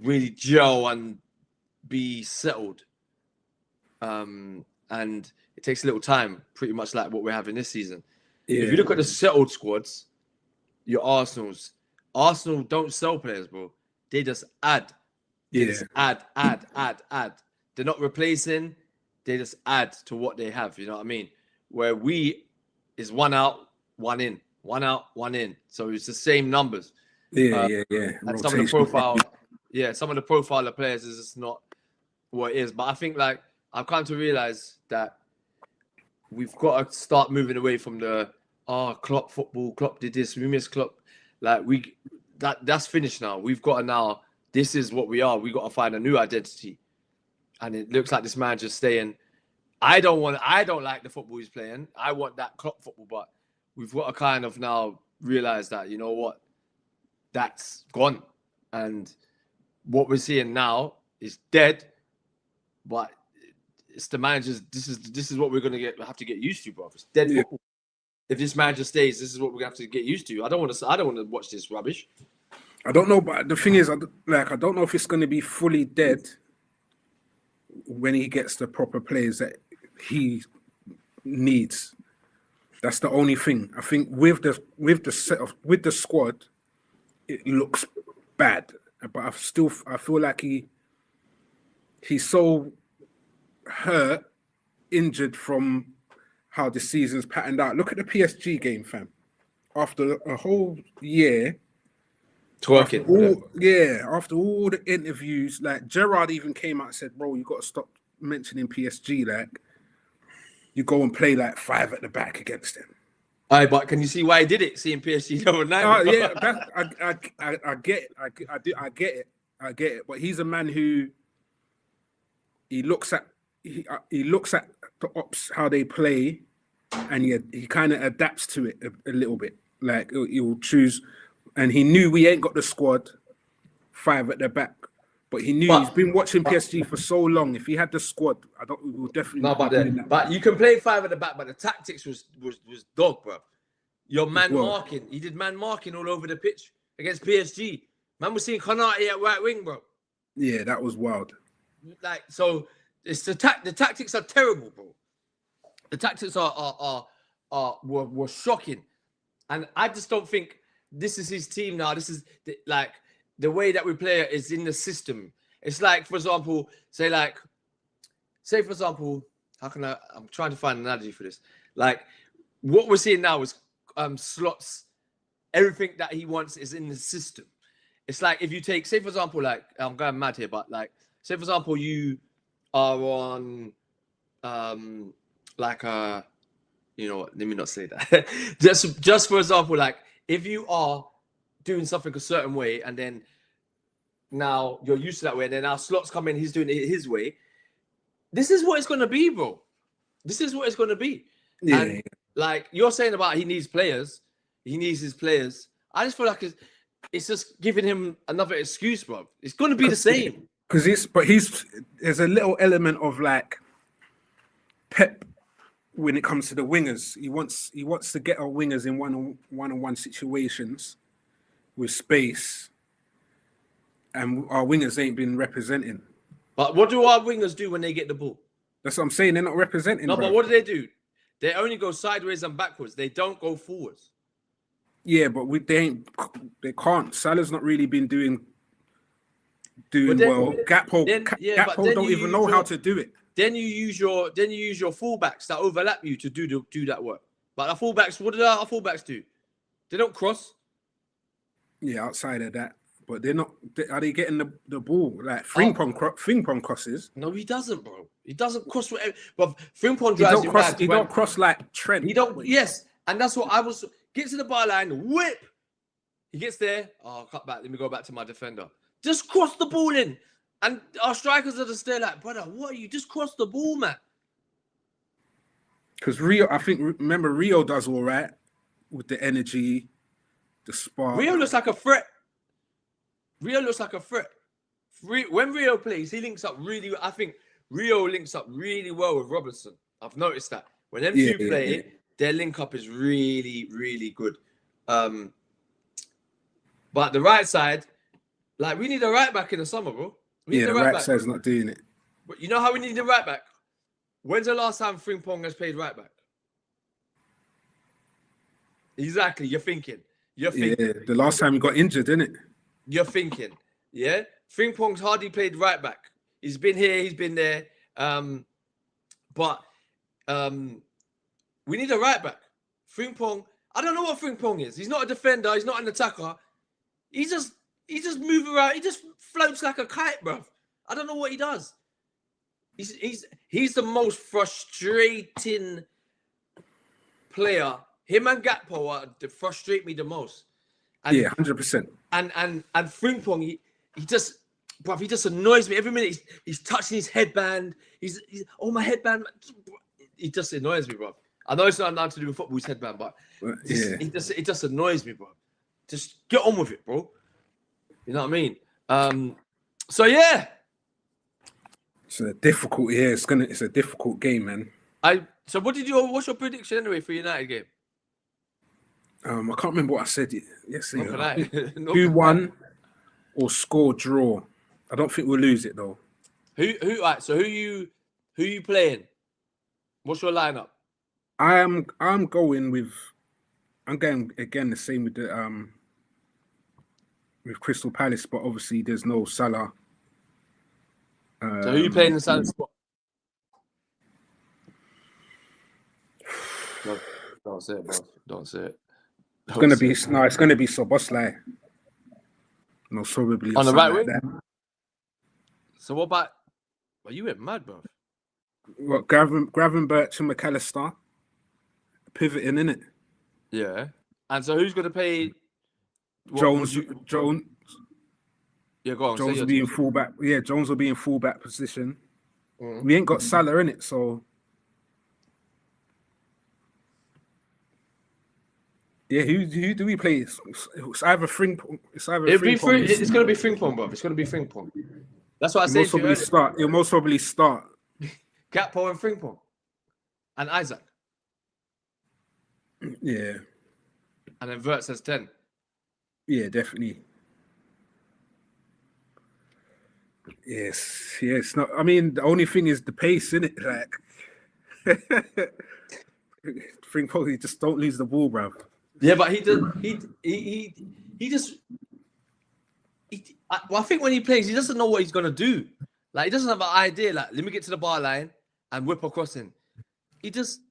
S2: really gel and be settled. And it takes a little time, pretty much like what we're having this season. Yeah. If you look at the settled squads, your Arsenal don't sell players, bro. They just add. They just add. They're not replacing. They just add to what they have. You know what I mean? Where we is one out, one in, one out, one in. So it's the same numbers.
S1: Yeah.
S2: And some of the profile of players is just not what it is. But I think like I've come to realize that we've got to start moving away from the Klopp football. Klopp did this. We miss Klopp. Like that's finished now. We've got to now. This is what we are. We got to find a new identity. And it looks like this man just staying. I don't like the football he's playing. I want that Klopp football, but we've got to kind of now realize that, you know what, that's gone. And what we're seeing now is dead. But it's the managers. This is what we're gonna have to get used to, bro. It's dead football. If this manager stays, this is what we're gonna have to get used to. I don't want to watch this rubbish.
S1: I don't know, but the thing is, I don't know if it's gonna be fully dead when he gets the proper players that he needs. That's the only thing. I think with the squad, it looks bad. But I feel like he's so hurt, injured from how the season's patterned out. Look at the PSG game, fam. After a whole year,
S2: twerking.
S1: After all the interviews, like Gerrard even came out and said, "Bro, you got to stop mentioning PSG. Like, you go and play like 5 at the back against them."
S2: Aye, but can you see why he did it? Seeing PSG the other night.
S1: I get it. But he's a man who he looks at the ops, how they play, and he kind of adapts to it a little bit. Like he'll choose, and he knew we ain't got the squad 5 at the back, but he knew he's been watching PSG for so long. If he had the squad, we will definitely
S2: But you can play 5 at the back, but the tactics was dog, bro. Your man marking, he did man marking all over the pitch against PSG. Man was seeing Konate at right wing, bro.
S1: Yeah, that was wild.
S2: Like, so it's the tactics are terrible, bro. The tactics were shocking, and I just don't think this is his team now. This is the way that we play it is in the system. It's like, for example, say like say for example, I'm trying to find an analogy for this. Like what we're seeing now is Slots. Everything that he wants is in the system. It's like if you take, say for example, like I'm going mad here, but like say for example, you are on like you know what? Let me not say that. just for example, like if you are doing something a certain way, and then now you're used to that way, and then now Slots come in, he's doing it his way. This is what it's gonna be, bro. This is what it's gonna be.
S1: Yeah.
S2: And like you're saying about he needs players, he needs his players. I just feel like it's just giving him another excuse, bro. It's gonna be the same.
S1: Because there's a little element of like Pep when it comes to the wingers. He wants to get our wingers in one-on-one situations with space, and our wingers ain't been representing.
S2: But what do our wingers do when they get the ball?
S1: That's what I'm saying. They're not representing.
S2: No,
S1: bro.
S2: but what do? They only go sideways and backwards. They don't go forwards.
S1: Yeah, but they can't. Salah's not really been doing well. Gakpo don't even know how to do it.
S2: Then you use your fullbacks that overlap you to do that work. But our fullbacks, what do our fullbacks do? They don't cross.
S1: Yeah, outside of that, but they're not. Are they getting the ball like Frimpong crosses?
S2: No, he doesn't, bro. He doesn't cross. But Frimpong drives you mad.
S1: He don't cross like Trent.
S2: He don't. Yes, and that's what I was. Get to the byline, whip. He gets there. Oh, cut back. Let me go back to my defender. Just cross the ball in. And our strikers are just there like, brother, what are you? Just cross the ball, man.
S1: Because Rio does all right with the energy, the spark.
S2: Rio looks like a threat. When Rio plays, he links up really well. I think Rio links up really well with Robertson. I've noticed that. When them two play, their link up is really, really good. But the right side, like we need a right back in the summer, bro.
S1: The right side's not doing it.
S2: But you know how we need the right back? When's the last time Frimpong has played right back? Exactly, you're thinking. Yeah,
S1: the last time he got injured, didn't it?
S2: You're thinking. Yeah? Frimpong's hardly played right back. He's been here, he's been there. But we need a right back. Frimpong, I don't know what Frimpong is. He's not a defender, he's not an attacker. He just moves around. He just floats like a kite, bro. I don't know what he does. He's the most frustrating player. Him and Gakpo frustrate me the most. And,
S1: 100%.
S2: And Frimpong, he just annoys me every minute. He's touching his headband. He's my headband. He just annoys me, bro. I know it's not nothing to do with football, his headband, but it just annoys me, bro. Just get on with it, bro. You know what I mean? So yeah.
S1: It's a difficult. Yeah, it's a difficult game, man.
S2: So what's your prediction anyway for United game?
S1: I can't remember what I said yesterday.
S2: 2-1
S1: or score draw. I don't think we'll lose it though.
S2: Who you playing? What's your lineup?
S1: I'm going again the same with the with Crystal Palace, but obviously there's no Salah.
S2: So who you playing in the Salah spot? No, don't say it, bro. Don't say it.
S1: It's gonna be Soboslai. Most probably
S2: on the right
S1: like
S2: wing. So what about? Well, you went mad, bro.
S1: What Gravenberch to McAllister, pivoting in it.
S2: Yeah, and so who's gonna pay?
S1: Jones.
S2: Yeah, go on.
S1: Jones will be in fullback. Yeah, Jones will be in fullback position.
S2: Mm-hmm.
S1: We ain't got Salah in it, so yeah. Who do we play? It's either Frimpong. It's gonna be
S2: Frimpong, bro. It's gonna be Frimpong. That's what I said.
S1: He'll most probably start.
S2: Gakpo and Frimpong, and Isaac.
S1: Yeah.
S2: And then Vert says 10.
S1: Yeah, definitely. Yes. Not. I mean, the only thing is the pace, isn't it? Like, Frimpong, you just don't lose the ball, bro.
S2: Yeah, but I think when he plays, he doesn't know what he's gonna do. Like he doesn't have an idea. Like let me get to the bar line and whip a crossing. He just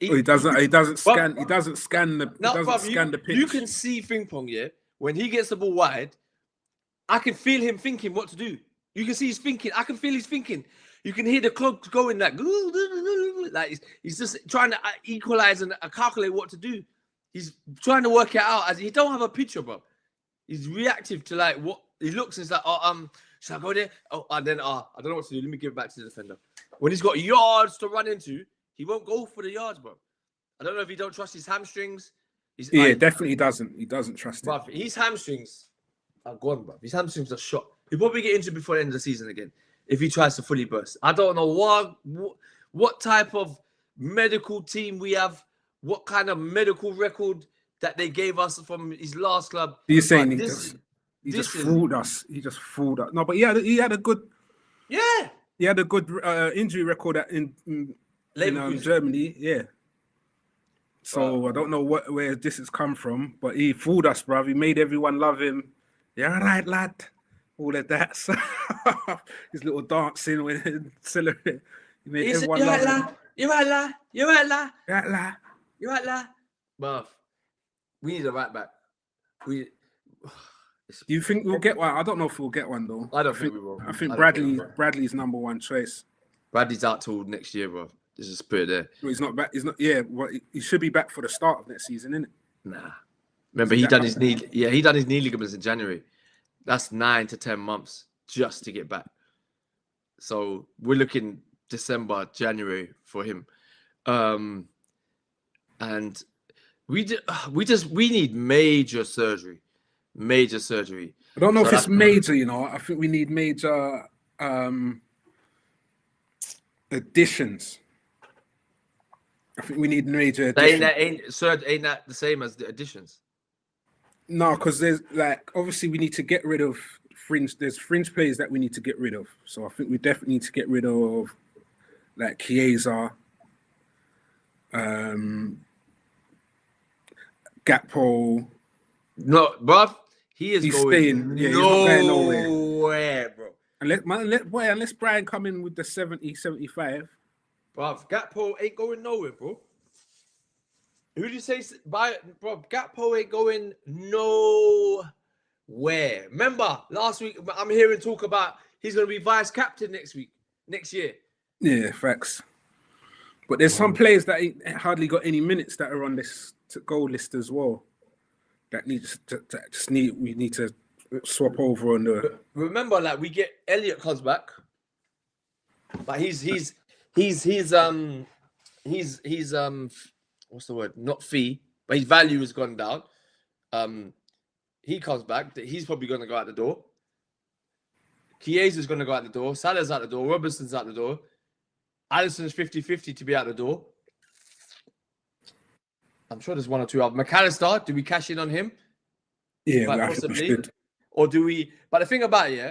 S1: He doesn't scan.
S2: Bruv,
S1: He doesn't scan the. He doesn't
S2: bruv,
S1: scan the pitch.
S2: you can see Frimpong, yeah. When he gets the ball wide, I can feel him thinking what to do. You can see he's thinking. I can feel he's thinking. You can hear the clock going like he's just trying to equalize and calculate what to do. He's trying to work it out as he don't have a picture, bro. He's reactive to like what he looks and it's like, should I go there? Oh, and then I don't know what to do. Let me give it back to the defender. When he's got yards to run into, he won't go for the yards, bro. I don't know if he don't trust his hamstrings.
S1: Definitely doesn't. He doesn't trust
S2: it. His hamstrings are gone, bro. His hamstrings are shot. He'll probably get injured before the end of the season again if he tries to fully burst. I don't know what type of medical team we have, what kind of medical record that they gave us from his last club.
S1: You're saying he just fooled us. He just fooled us. No, but he had a good.
S2: Yeah.
S1: He had a good injury record in Germany. Yeah. So I don't know where this has come from, but he fooled us, bruv. He made everyone love him. Yeah, all right, lad. All of that. So, his little dancing with celebrating. He made everyone love him.
S2: You're right, lad. You're right, lad.
S1: You're right, lad.
S2: You're right, lad. Bruv, we need a right back.
S1: Do you think we'll get one? I don't know if we'll get one though.
S2: I don't think we will.
S1: I think Bradley's number one choice.
S2: Bradley's out till next year, bro. There's a spirit there.
S1: Well, he's not back. He's not. Yeah, well, he should be back for the start of next season, isn't it?
S2: Nah. Remember, he done his knee. Yeah, he done his knee ligaments in January. That's 9 to 10 months just to get back. So we're looking December, January for him. And we need major surgery. Major surgery.
S1: I don't know if it's major, you know. I think we need major additions. I think we need major additions.
S2: Ain't that the same as the additions?
S1: No, because there's like obviously we need to get rid of fringe. There's fringe players that we need to get rid of. So I think we definitely need to get rid of like Chiesa, Gakpo.
S2: No, bruv, he's
S1: staying. Yeah,
S2: he's not going nowhere, bro.
S1: Unless Brian come in with the 70, 75.
S2: Bruv, Gakpo ain't going nowhere, bro. Who do you say? Bro, Gakpo ain't going nowhere. Remember, last week, I'm hearing talk about he's going to be vice captain next year.
S1: Yeah, facts. But there's some players that ain't hardly got any minutes that are on this goal list as well. That we need to swap over on the.
S2: Remember, like we get Elliot comes back, but he's what's the word? Not fee, but his value has gone down. He comes back. He's probably going to go out the door. Chiesa's going to go out the door. Salah's out the door. Robertson's out the door. Alisson's 50-50 to be out the door. I'm sure there's one or two. McAllister, do we cash in on him?
S1: Yeah,
S2: possibly. Or do we? But the thing about it, yeah,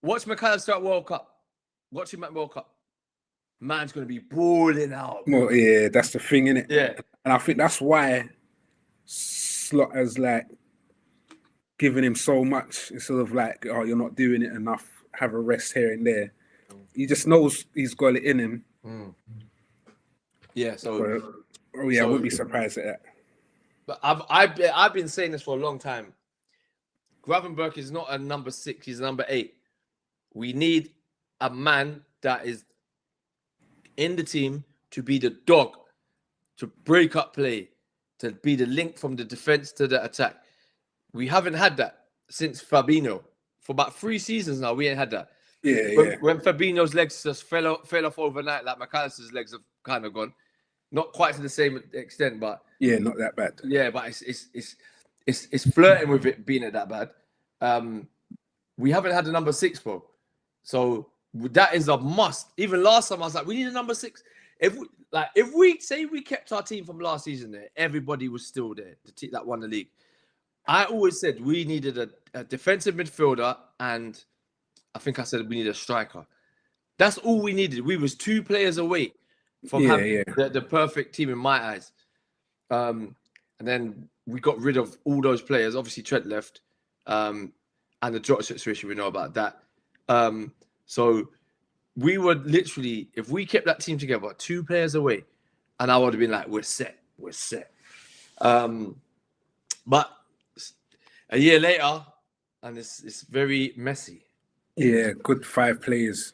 S2: watch McAllister at World Cup. Watch him at World Cup. Man's going to be balling out.
S1: Well, yeah, that's the thing, innit?
S2: Yeah.
S1: And I think that's why Slot has like given him so much instead of like, oh, you're not doing it enough. Have a rest here and there. He just knows he's got it in him.
S2: Mm. Yeah. So.
S1: I wouldn't be surprised at that.
S2: But I've been saying this for a long time. Gravenberch is not a number 6; he's a number 8. We need a man that is in the team to be the dog, to break up play, to be the link from the defense to the attack. We haven't had that since Fabinho. For about 3 seasons now, we ain't had that. When Fabinho's legs just fell off overnight, like McAllister's legs have kind of gone. Not quite to the same extent, but
S1: yeah, not that bad.
S2: Yeah, but it's flirting with it being that bad. We haven't had a number 6, bro. So that is a must. Even last time I was like, we need a number 6. If we say we kept our team from last season there, everybody was still there. The team that won the league. I always said we needed a defensive midfielder, and I think I said we needed a striker. That's all we needed. We was 2 players away from having the perfect team in my eyes. And then we got rid of all those players. Obviously, Trent left. And the Jota situation, we know about that. So we would literally, if we kept that team together, 2 players away, and I would have been like, we're set. But a year later, and it's very messy.
S1: Yeah, good 5 players,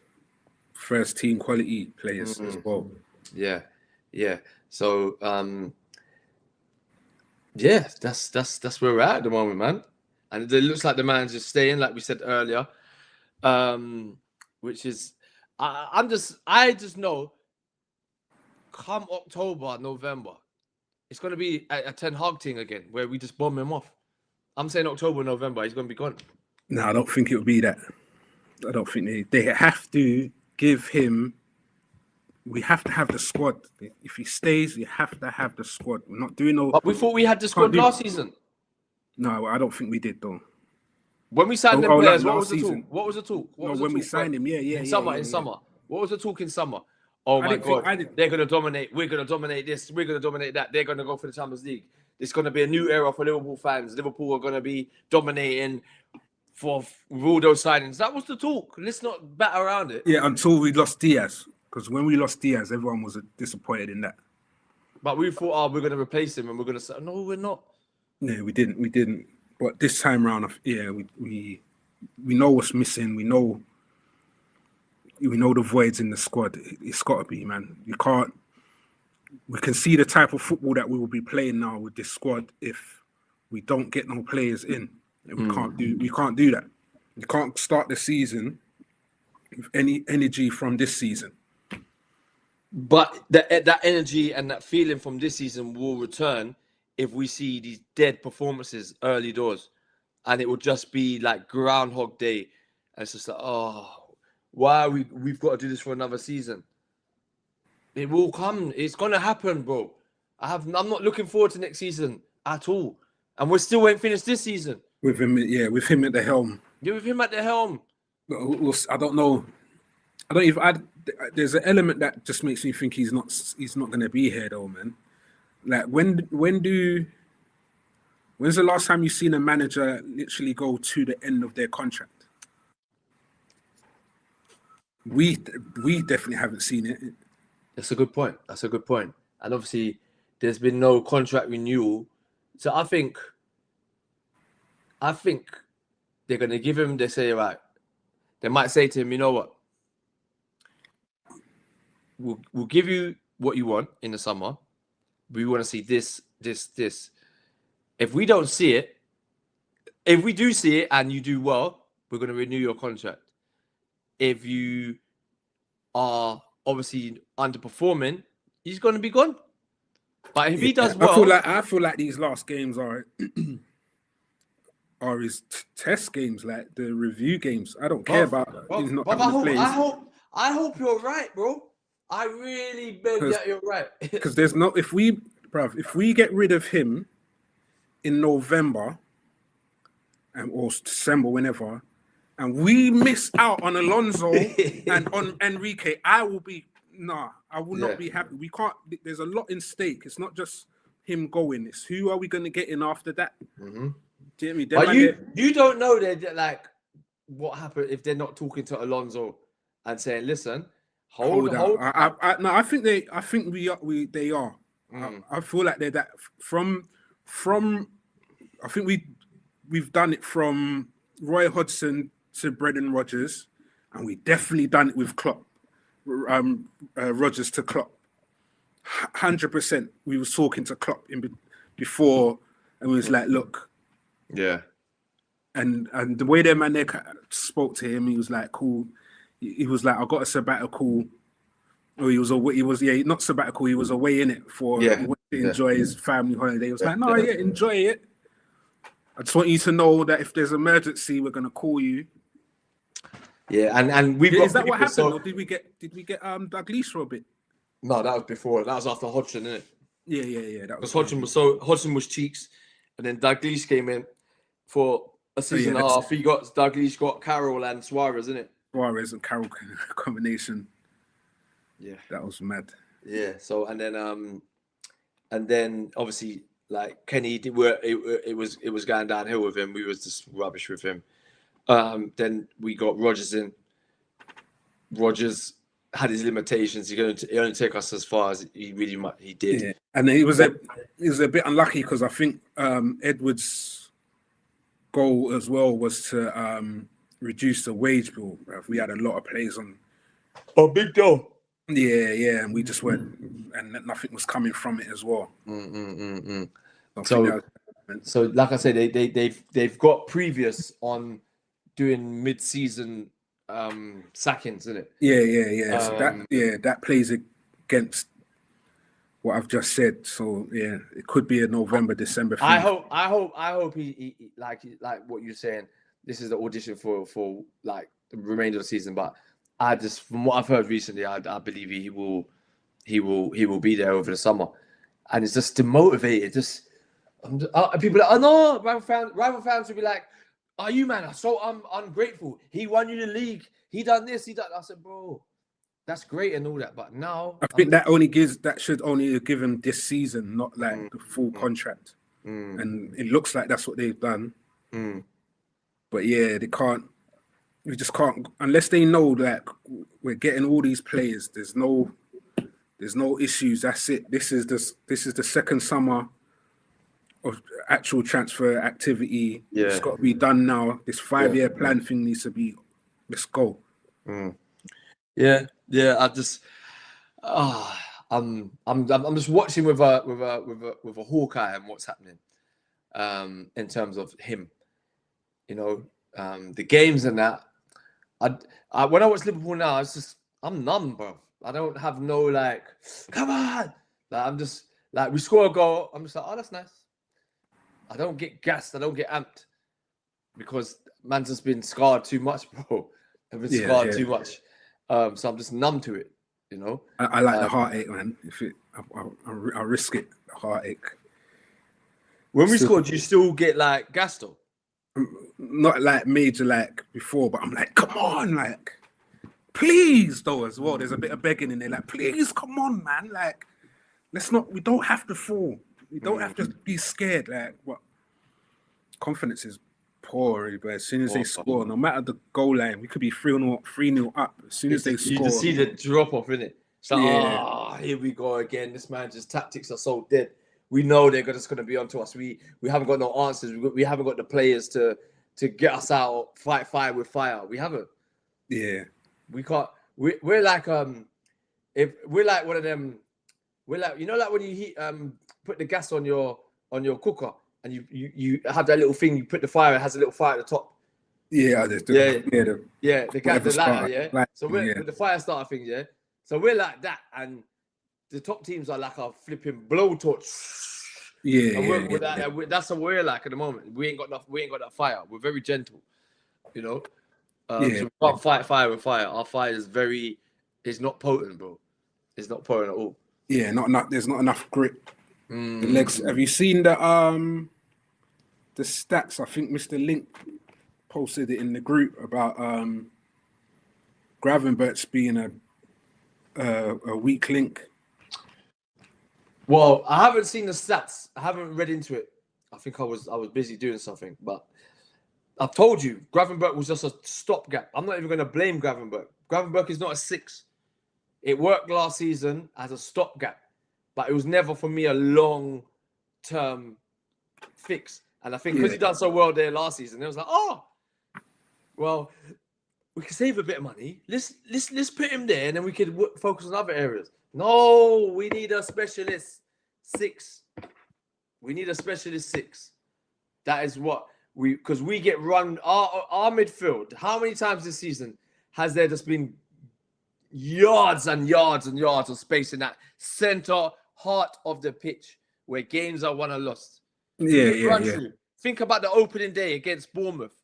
S1: first team quality players as well.
S2: Yeah. So yeah, that's where we're at the moment, man. And it looks like the man's just staying, like we said earlier. Which is I just know come October, November, it's gonna be a Ten Hag thing again, where we just bomb him off. I'm saying October, November, he's gonna be gone.
S1: No, I don't think it would be that. I don't think they have to give him. We have to have the squad. If he stays, we have to have the squad. We're not doing no.
S2: But we thought we had the squad last season.
S1: No, I don't think we did though.
S2: When we signed them players,
S1: like
S2: what was the
S1: season.
S2: talk? What was the talk?
S1: When we signed him,
S2: in summer. What was the talk in summer? Oh my God, they're gonna dominate. We're gonna dominate this. We're gonna dominate that. They're gonna go for the Champions League. It's gonna be a new era for Liverpool fans. Liverpool are gonna be dominating for all those signings. That was the talk. Let's not bat around it.
S1: Yeah, until we lost Diaz. Because when we lost Diaz, everyone was disappointed in that.
S2: But we thought, we're gonna replace him, and we're gonna say, no, we're not.
S1: Yeah, we didn't. But this time around, yeah, we know what's missing. We know the voids in the squad. It's got to be, man. We can see the type of football that we will be playing now with this squad if we don't get no players in. And we can't do that. You can't start the season with any energy from this season.
S2: But that energy and that feeling from this season will return if we see these dead performances early doors, and it will just be like Groundhog Day, and it's just like, why are we've got to do this for another season? It will come. It's gonna happen, bro. I'm not looking forward to next season at all, and we still ain't finished this season.
S1: With him at the helm.
S2: Yeah, with him at the helm.
S1: I don't know. There's an element that just makes me think he's not going to be here though, man. Like when's the last time you've seen a manager literally go to the end of their contract? We definitely haven't seen it.
S2: That's a good point. And obviously, there's been no contract renewal, so I think they're going to give him. They say, right, they might say to him, you know what? We'll give you what you want in the summer. We want to see this. If we don't see it, if we do see it and you do well, we're going to renew your contract. If you are obviously underperforming, he's going to be gone. But if he does well,
S1: I feel like these last games are his test games, like the review games. I don't care about. He's not
S2: I hope you're right, bro. I really beg that you're right.
S1: Because there's no if we get rid of him in November or December, whenever, and we miss out on Alonso and on Enrique, I will not be happy. We can't. There's a lot in stake. It's not just him going. It's who are we going to get in after that?
S2: Mm-hmm.
S1: Do you know
S2: what I mean? But you don't know that, like, what happened if they're not talking to Alonso and saying, "Listen, hold."
S1: I think they are.
S2: Mm.
S1: I feel like they're that from. I think we've done it from Roy Hodgson to Brendan Rodgers, and we definitely done it with Klopp. Rodgers to Klopp. 100%. We was talking to Klopp before, and we was like, "Look."
S2: Yeah.
S1: And the way their man there spoke to him, he was like, cool. He was like, I got a sabbatical. Or he was not sabbatical. He was away in it to enjoy his family holiday. He was like, no, enjoy it. I just want you to know that if there's emergency, we're gonna call you.
S2: Yeah, and we've got.
S1: Is that what happened? Or did we get Dalglish for a bit?
S2: No, that was before. That was after Hodgson, isn't it?
S1: Yeah. That was
S2: Hodgson was cheeks, and then Dalglish came in for a season and a half. Dalglish got Carroll and Suarez, isn't it?
S1: Suarez and Carroll combination.
S2: Yeah,
S1: that was mad.
S2: Yeah. So and then obviously like Kenny, it was going downhill with him. We was just rubbish with him. Then we got Rodgers in, Rodgers had his limitations. He only take us as far as he did.
S1: Yeah, and he was a bit unlucky because I think Edwards' goal as well was to reduce the wage bill. We had a lot of players on.
S2: Oh, big deal.
S1: Yeah, and we just went, and nothing was coming from it as well.
S2: So, like I said, they've got previous on doing mid-season sackings, isn't it?
S1: Yeah. So that plays against what I've just said. So yeah, it could be a November, December thing.
S2: I hope he like what you're saying. This is the audition for like the remainder of the season. But from what I've heard recently, I believe he will be there over the summer, and it's just demotivated. People are like, oh no, rival fans will be like, "Are you man? I'm ungrateful. He won you the league. He done this. He done." I said, bro, that's great and all that, but now
S1: I think that should only give him this season, not like the full contract. And it looks like that's what they've done. But yeah, they can't. We just can't unless they know like we're getting all these players. There's no issues. That's it. This is the second summer of actual transfer activity.
S2: Yeah.
S1: It's got to be done now. This 5-year plan thing needs to be. Let's go.
S2: Yeah. I'm just watching with a hawk eye on what's happening in terms of him. You know, the games and that. I when I watch Liverpool now, I'm numb, bro. I don't have no like, come on. Like, I'm just like, we score a goal. I'm just like, oh, that's nice. I don't get gassed. I don't get amped because man's just been scarred too much, bro. I've been scarred too much. So I'm just numb to it, you know.
S1: I like the heartache, man. I risk it, the heartache.
S2: When we scored, you still get like gassed though?
S1: Not like major like before, but I'm like, come on, like, please though as well. There's a bit of begging in there, like, please, come on, man. Like, we don't have to fall. We don't have to be scared. Like, what? Confidence is poor, but as soon as they score, no matter the goal line, we could be 3-0 up. As soon as they score,
S2: you just see the drop off, innit? It's like, here we go again. This man's tactics are so dead. We know they're just going to be onto us. We haven't got no answers. We haven't got the players to get us out, fight fire with fire. We haven't.
S1: Yeah.
S2: We can't. We're like if we're like one of them. We're like, you know, like when you heat put the gas on your cooker and you have that little thing. You put the fire. It has a little fire at the top.
S1: Yeah.
S2: The lighter. Yeah. So we're with the fire starter thing. Yeah. So we're like that, and the top teams are like a flipping blowtorch. That's what we're like at the moment. We ain't got that fire. We're very gentle, you know. So we can't fight fire with fire. Our fire is not potent, bro. It's not potent at all.
S1: Yeah, there's not enough grip. The legs. Have you seen the stats? I think Mr. Link posted it in the group about Gravenberch being a weak link.
S2: Well, I haven't seen the stats. I haven't read into it. I think I was busy doing something. But I've told you, Gravenberch was just a stopgap. I'm not even going to blame Gravenberch. Gravenberch is not a 6. It worked last season as a stopgap, but it was never for me a long-term fix. And I think because he done so well there last season, it was like, oh, well, we can save a bit of money. Let's put him there, and then we could focus on other areas. No, we need a specialist 6. We need a specialist 6. That is what because we get run our midfield. How many times this season has there just been yards and yards and yards of space in that center heart of the pitch where games are won or lost? Think about the opening day against Bournemouth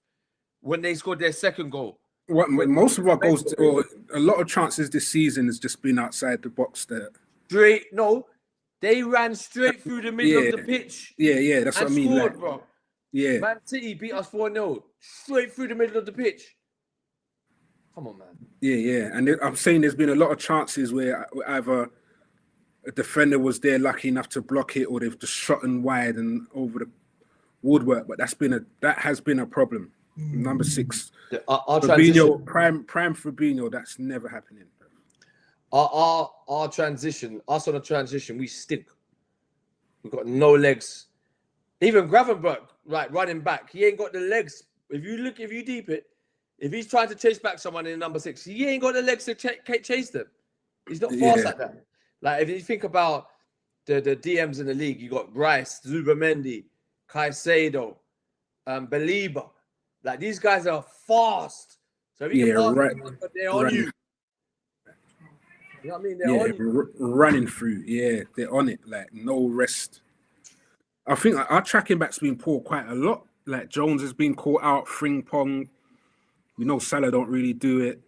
S2: when they scored their second goal.
S1: Most of our goals, or a lot of chances this season, has just been outside the box there.
S2: They ran straight through the middle of the pitch.
S1: Yeah, that's what I mean.
S2: Scored, bro. Yeah. Man City beat us 4-0 straight through the middle of the pitch. Come on, man.
S1: Yeah. And I'm saying there's been a lot of chances where either a defender was there lucky enough to block it, or they've just shot in wide and over the woodwork. But that has been a problem. Number 6.
S2: Our transition.
S1: Fabinho, prime Fabinho, that's never happening.
S2: Our transition, us on a transition, we stink. We've got no legs. Even Gravenberch, right, running back, he ain't got the legs. If you deep it, if he's trying to chase back someone in number 6, he ain't got the legs to chase them. He's not fast like that. Like, if you think about the DMs in the league, you got Rice, Zubamendi, Caicedo, Belieber. Like, these guys are fast. So if you can pass them, they're on you. You know what I mean? They're on you.
S1: Running through. Yeah, they're on it. Like, no rest. I think our tracking back's been poor quite a lot. Like, Jones has been caught out, Frimpong. We know Salah don't really do it.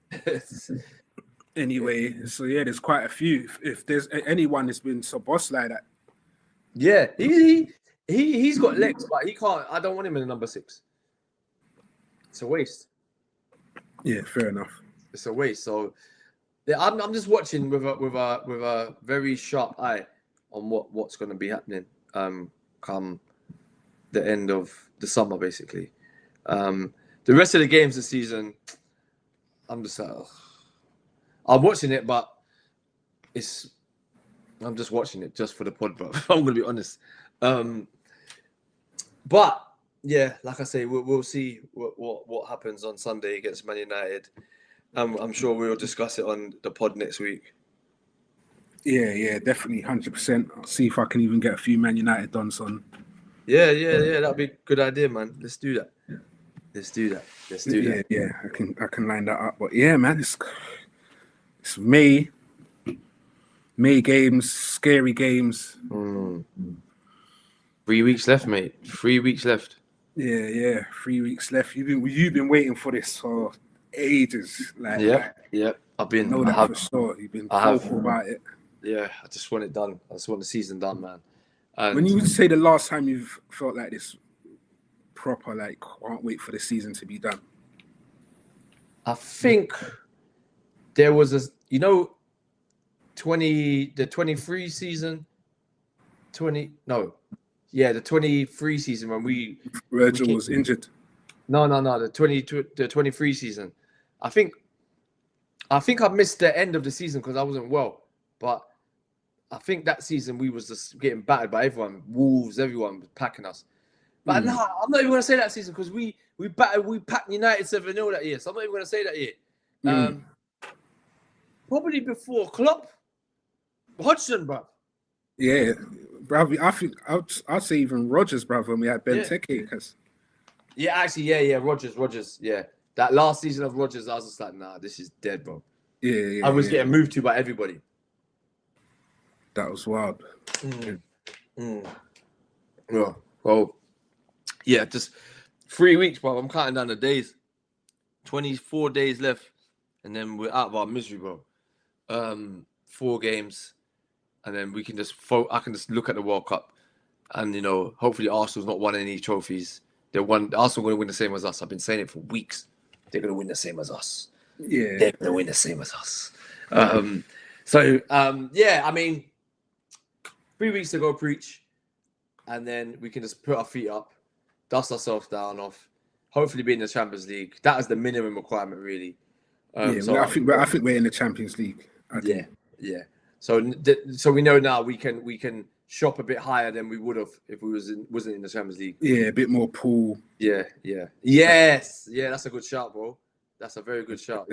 S1: Anyway, so yeah, there's quite a few. If there's anyone that's been so boss like that.
S2: Yeah, he's got legs, but he can't. I don't want him in the number 6. It's a waste.
S1: Yeah, fair enough.
S2: It's a waste. So yeah, I'm just watching with a very sharp eye on what's going to be happening come the end of the summer, basically. The rest of the games this season, I'm just I'm watching it, but I'm just watching it just for the pod, bro. I'm gonna be honest. But yeah, like I say, we'll see what happens on Sunday against Man United. I'm sure we'll discuss it on the pod next week.
S1: Yeah, definitely, 100%. I'll see if I can even get a few Man United dons on.
S2: Yeah, that'd be a good idea, man. Let's do that. Let's do that.
S1: Yeah, I can line that up. But yeah, man, it's May games, scary games.
S2: 3 weeks left, mate. 3 weeks left.
S1: Yeah. 3 weeks left. You've been waiting for this for ages. Like,
S2: yeah.
S1: I've been. Know that for sure. You've been vocal about it.
S2: Yeah, I just want it done. I just want the season done, man. And
S1: when you would say the last time you've felt like this proper, like, can't wait for the season to be done?
S2: I think there was the 23 season, the 23 season when
S1: Virgil was injured.
S2: No, the 23 season. I think I missed the end of the season because I wasn't well, but I think that season we was just getting battered by everyone. Wolves, everyone was packing us. But no, I'm not even going to say that season because we packed United 7-0 that year. So I'm not even going to say that year. Probably before Klopp, Hodgson, bro.
S1: Yeah, bro. I think I'd say even Rodgers, bro, when we had Benteke.
S2: Yeah, Rodgers. Yeah, that last season of Rodgers, I was just like, nah, this is dead, bro.
S1: Yeah.
S2: I was getting moved to by everybody.
S1: That was wild.
S2: Yeah. Well, yeah, just 3 weeks, bro. I'm counting down the days. 24 days left, and then we're out of our misery, bro. 4 games, and then we can just I can just look at the World Cup, and hopefully Arsenal's not won any trophies. Arsenal going to win the same as us. I've been saying it for weeks. They're going to win the same as us.
S1: Yeah,
S2: they're going to win the same as us. I mean, 3 weeks to go preach, and then we can just put our feet up, dust ourselves down off, hopefully be in the Champions League. That is the minimum requirement, really. I
S1: think we're in the Champions League.
S2: Yeah. So we know now we can shop a bit higher than we would have if we wasn't in the Champions League.
S1: Yeah, a bit more pool.
S2: Yeah. Yes. Yeah, that's a good shout, bro. That's a very good shout.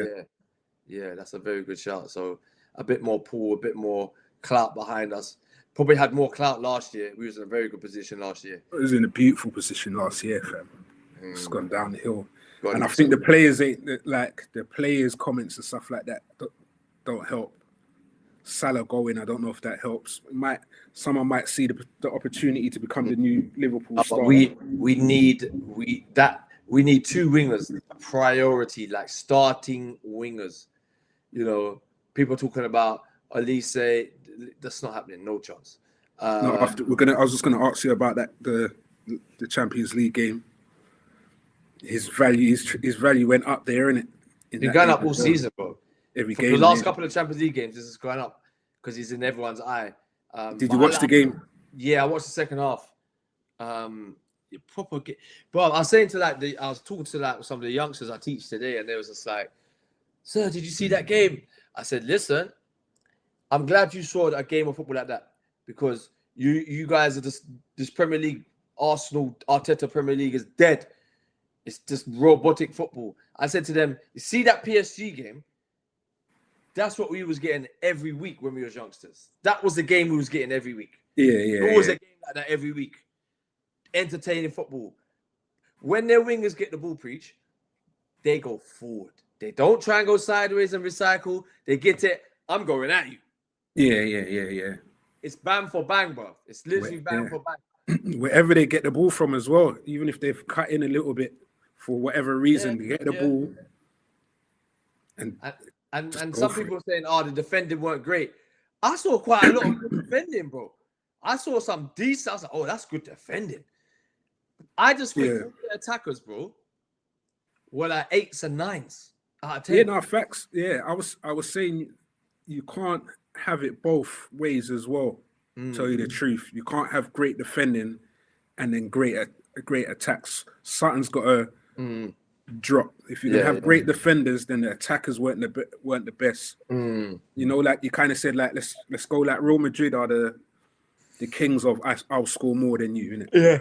S2: Yeah, that's a very good shout. So a bit more pool, a bit more clout behind us. Probably had more clout last year. We was in a very good position last year.
S1: It was in a beautiful position last year, fam. It's gone down the hill. And I think the players' comments and stuff like that don't help. Salah going, I don't know if that helps. Someone might see the opportunity to become the new Liverpool star.
S2: We need 2 wingers, priority, like starting wingers. People talking about Elise. That's not happening. No chance.
S1: No, I was just gonna ask you about that the Champions League game. His value went up there, innit?
S2: He's going up all season, bro.
S1: Every
S2: For
S1: game.
S2: the last couple of Champions League games, this is going up because he's in everyone's eye.
S1: Did you watch the game?
S2: Yeah, I watched the second half. You proper get. Bro, I was saying to I was talking to some of the youngsters I teach today, and they was just like, "Sir, did you see that game?" I said, "Listen, I'm glad you saw a game of football like that because you guys are this Premier League, Arsenal, Arteta Premier League is dead. It's just robotic football." I said to them, "You see that PSG game? That's what we was getting every week when we was youngsters. That was the game we was getting every week. It was a game like that every week. Entertaining football. When their wingers get the ball preach, they go forward. They don't try and go sideways and recycle. They get it. I'm going at you.
S1: Yeah.
S2: It's bang for bang, bro. It's literally bang for bang.
S1: Wherever they get the ball from as well, even if they've cut in a little bit for whatever reason, they get the ball.
S2: And some people are saying, "Oh, the defending weren't great." I saw quite a lot of good defending, bro. I saw some decent. I was like, "Oh, that's good defending." I just think all the attackers, bro, were like 8s and 9s out of 10.
S1: Yeah, no, facts. Yeah, I was saying you can't have it both ways as well. Tell you the truth, you can't have great defending and then great attacks. Something's got to drop. If you have great defenders, then the attackers weren't the best. You know, like you kind of said, like let's go like Real Madrid are the kings of I'll score more than you, innit?
S2: Yeah.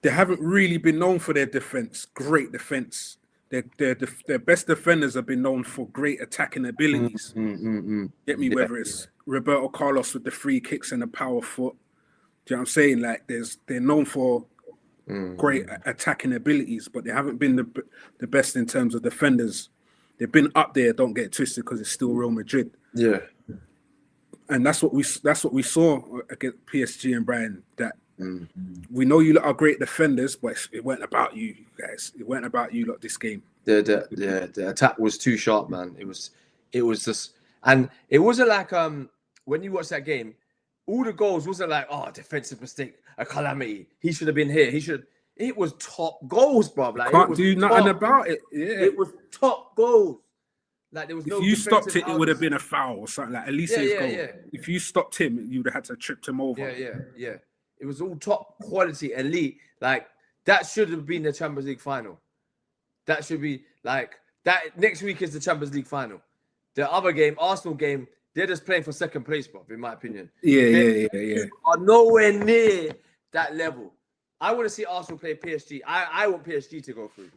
S1: They haven't really been known for their defense, great defense. Their best defenders have been known for great attacking abilities. Get me? Whether it's Roberto Carlos with the free kicks and the power foot. Do you know what I'm saying? Like they're known for great attacking abilities, but they haven't been the best in terms of defenders. They've been up there. Don't get it twisted, because it's still Real Madrid.
S2: Yeah.
S1: And that's what we saw against PSG and Bayern. That we know you lot are great defenders, but it weren't about you guys. It weren't about you lot this game.
S2: The attack was too sharp, man. It was just, and it wasn't like when you watch that game, all the goals wasn't like, oh, defensive mistake, a calamity. He should have been here. It was top goals, bro. Like,
S1: can't do nothing about it. Yeah,
S2: it was top goals. Like there was no.
S1: If you stopped it, it would have been a foul or something. Like Elise's goal. Yeah. If you stopped him, you'd have had to trip him over.
S2: Yeah. It was all top quality, elite. Like that should have been the Champions League final. That should be like that. Next week is the Champions League final. The other game, Arsenal game, they're just playing for second place, bro. In my opinion.
S1: Yeah.
S2: Are nowhere near that level. I want to see Arsenal play PSG. I want PSG to go through.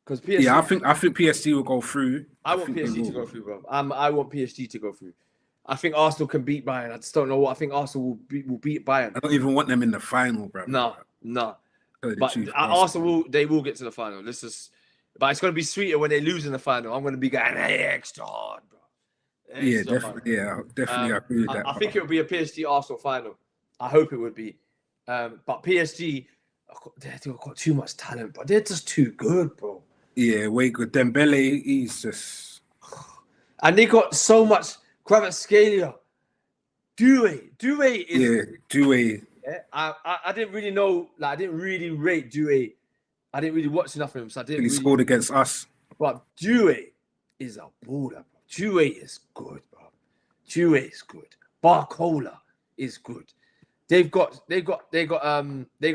S2: Because PSG.
S1: Yeah, I think PSG will go through.
S2: I want PSG to go through, bro. I want PSG to go through. I think Arsenal can beat Bayern. I just don't know what. I think Arsenal will beat Bayern.
S1: I don't even want them in the final, bro.
S2: No. But Arsenal will get to the final. But it's going to be sweeter when they lose in the final. I'm going to be going extra hard, bro.
S1: Definitely. Yeah, definitely agree with that.
S2: I think it will be a PSG Arsenal final. I hope it would be. But PSG, they've got too much talent, but they're just too good, bro.
S1: Yeah, way good. Dembele, he's just,
S2: and they got so much. Kvaratskhelia, Doué is.
S1: Yeah, Doué.
S2: Yeah, I didn't really know. Like I didn't really rate Doué. I didn't really watch enough of him, so I didn't.
S1: He scored against us.
S2: But Doué is a baller, bro. Doué is good, bro. Doué is good. Barcola is good. They got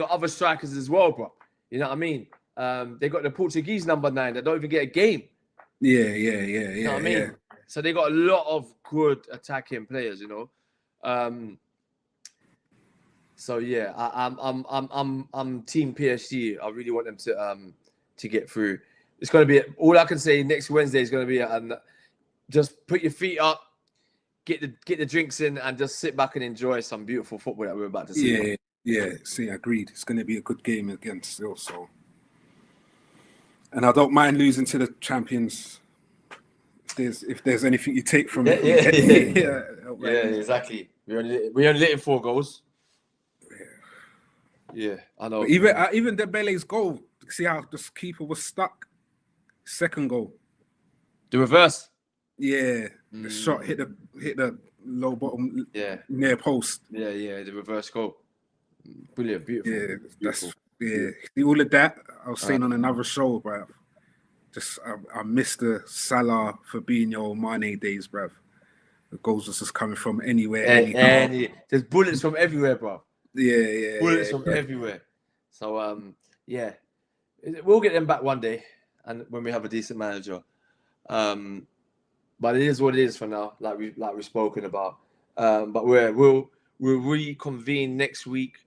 S2: other strikers as well, bro. You know what I mean? They got the Portuguese number 9 that don't even get a game.
S1: Yeah.
S2: You know what I mean? Yeah. So they got a lot of good attacking players, you know. So yeah, I'm team PSG. I really want them to get through. It's going to be all I can say. Next Wednesday is going to be just put your feet up, get the drinks in, and just sit back and enjoy some beautiful football that we're about to see.
S1: Yeah. See, agreed. It's going to be a good game again still. So, and I don't mind losing to the champions. If there's anything you take from it,
S2: yeah, exactly. We only let in 4 goals. Yeah, I know.
S1: But even Dembele's goal, see how the keeper was stuck. Second goal,
S2: the reverse.
S1: Yeah, the shot hit the low bottom. Near post.
S2: Yeah, the reverse goal. Brilliant, beautiful.
S1: Yeah, that's See, all of that I was saying on another show, bro. Just I miss the Salah, Fabinho, Mane days, bruv. The goals was just coming from anywhere.
S2: There's bullets from everywhere, bro.
S1: Yeah.
S2: Bullets from everywhere. So yeah, we'll get them back one day, and when we have a decent manager. But it is what it is for now, like we've spoken about. But we'll reconvene next week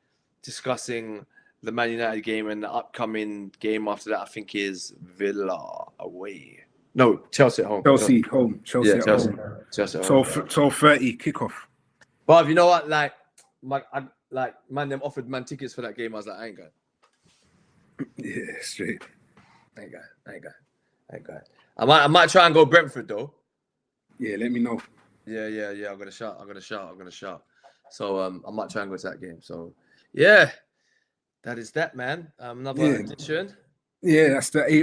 S2: discussing the Man United game, and the upcoming game after that, I think, is Villa away. No, Chelsea at home.
S1: Chelsea home. Chelsea
S2: Yeah,
S1: at
S2: Chelsea.
S1: home.
S2: Chelsea at home.
S1: 12:30 kickoff.
S2: But you know what? Like, man, them offered man tickets for that game. I was like, I ain't going.
S1: Yeah, straight.
S2: I ain't going. I might try and go Brentford though.
S1: Yeah, let me know.
S2: Yeah. I'm gonna shout. So I might try and go to that game. So yeah, that is that, man. Another edition.
S1: Yeah,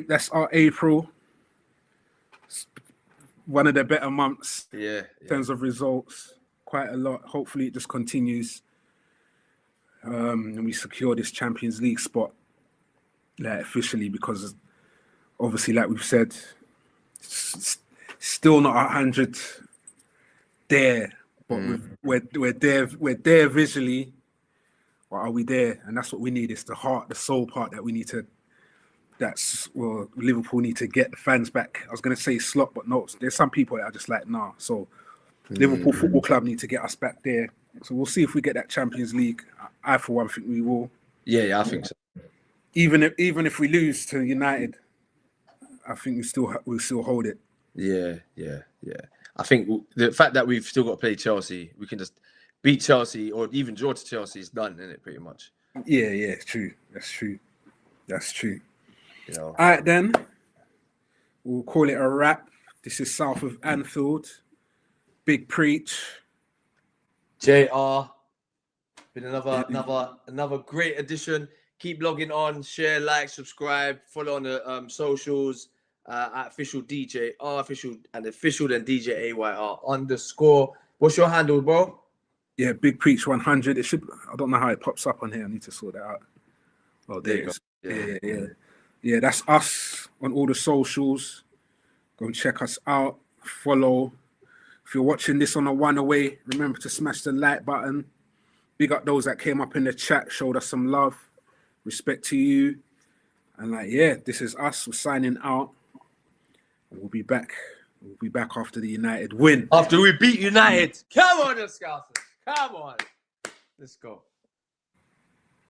S1: that's our April. It's one of the better months.
S2: Yeah.
S1: In terms of results, quite a lot. Hopefully, it just continues, and we secure this Champions League spot, like officially, because obviously, like we've said, still not 100 there, but we're there visually. Or are we there? And that's what we need. It's the heart, the soul part that we need to. Liverpool need to get the fans back. I was going to say slot, but no, there's some people that are just like, nah. So Liverpool Football Club need to get us back there. So we'll see if we get that Champions League. I for one, think we will.
S2: Yeah, I think so.
S1: Even if we lose to United, I think we'll still hold it.
S2: Yeah. I think the fact that we've still got to play Chelsea, we can just beat Chelsea or even draw to Chelsea is done, isn't it? Pretty much.
S1: Yeah, true. That's true.
S2: You know.
S1: All right, then. We'll call it a wrap. This is south of Anfield. Big Preach.
S2: JR. Been another great edition. Keep logging on, share, like, subscribe, follow on the socials at official DJ official and official then DJ AYR_. What's your handle, bro?
S1: Yeah, Big Preach 100. It should. I don't know how it pops up on here. I need to sort that out. Oh, there it is. Yeah, that's us on all the socials. Go and check us out. Follow. If you're watching this on a one away, remember to smash the like button. Big up those that came up in the chat, showed us some love. Respect to you. And this is us. We're signing out. And we'll be back. We'll be back after the United win.
S2: After we beat United. Come on, the Scousers. Come on. Let's go.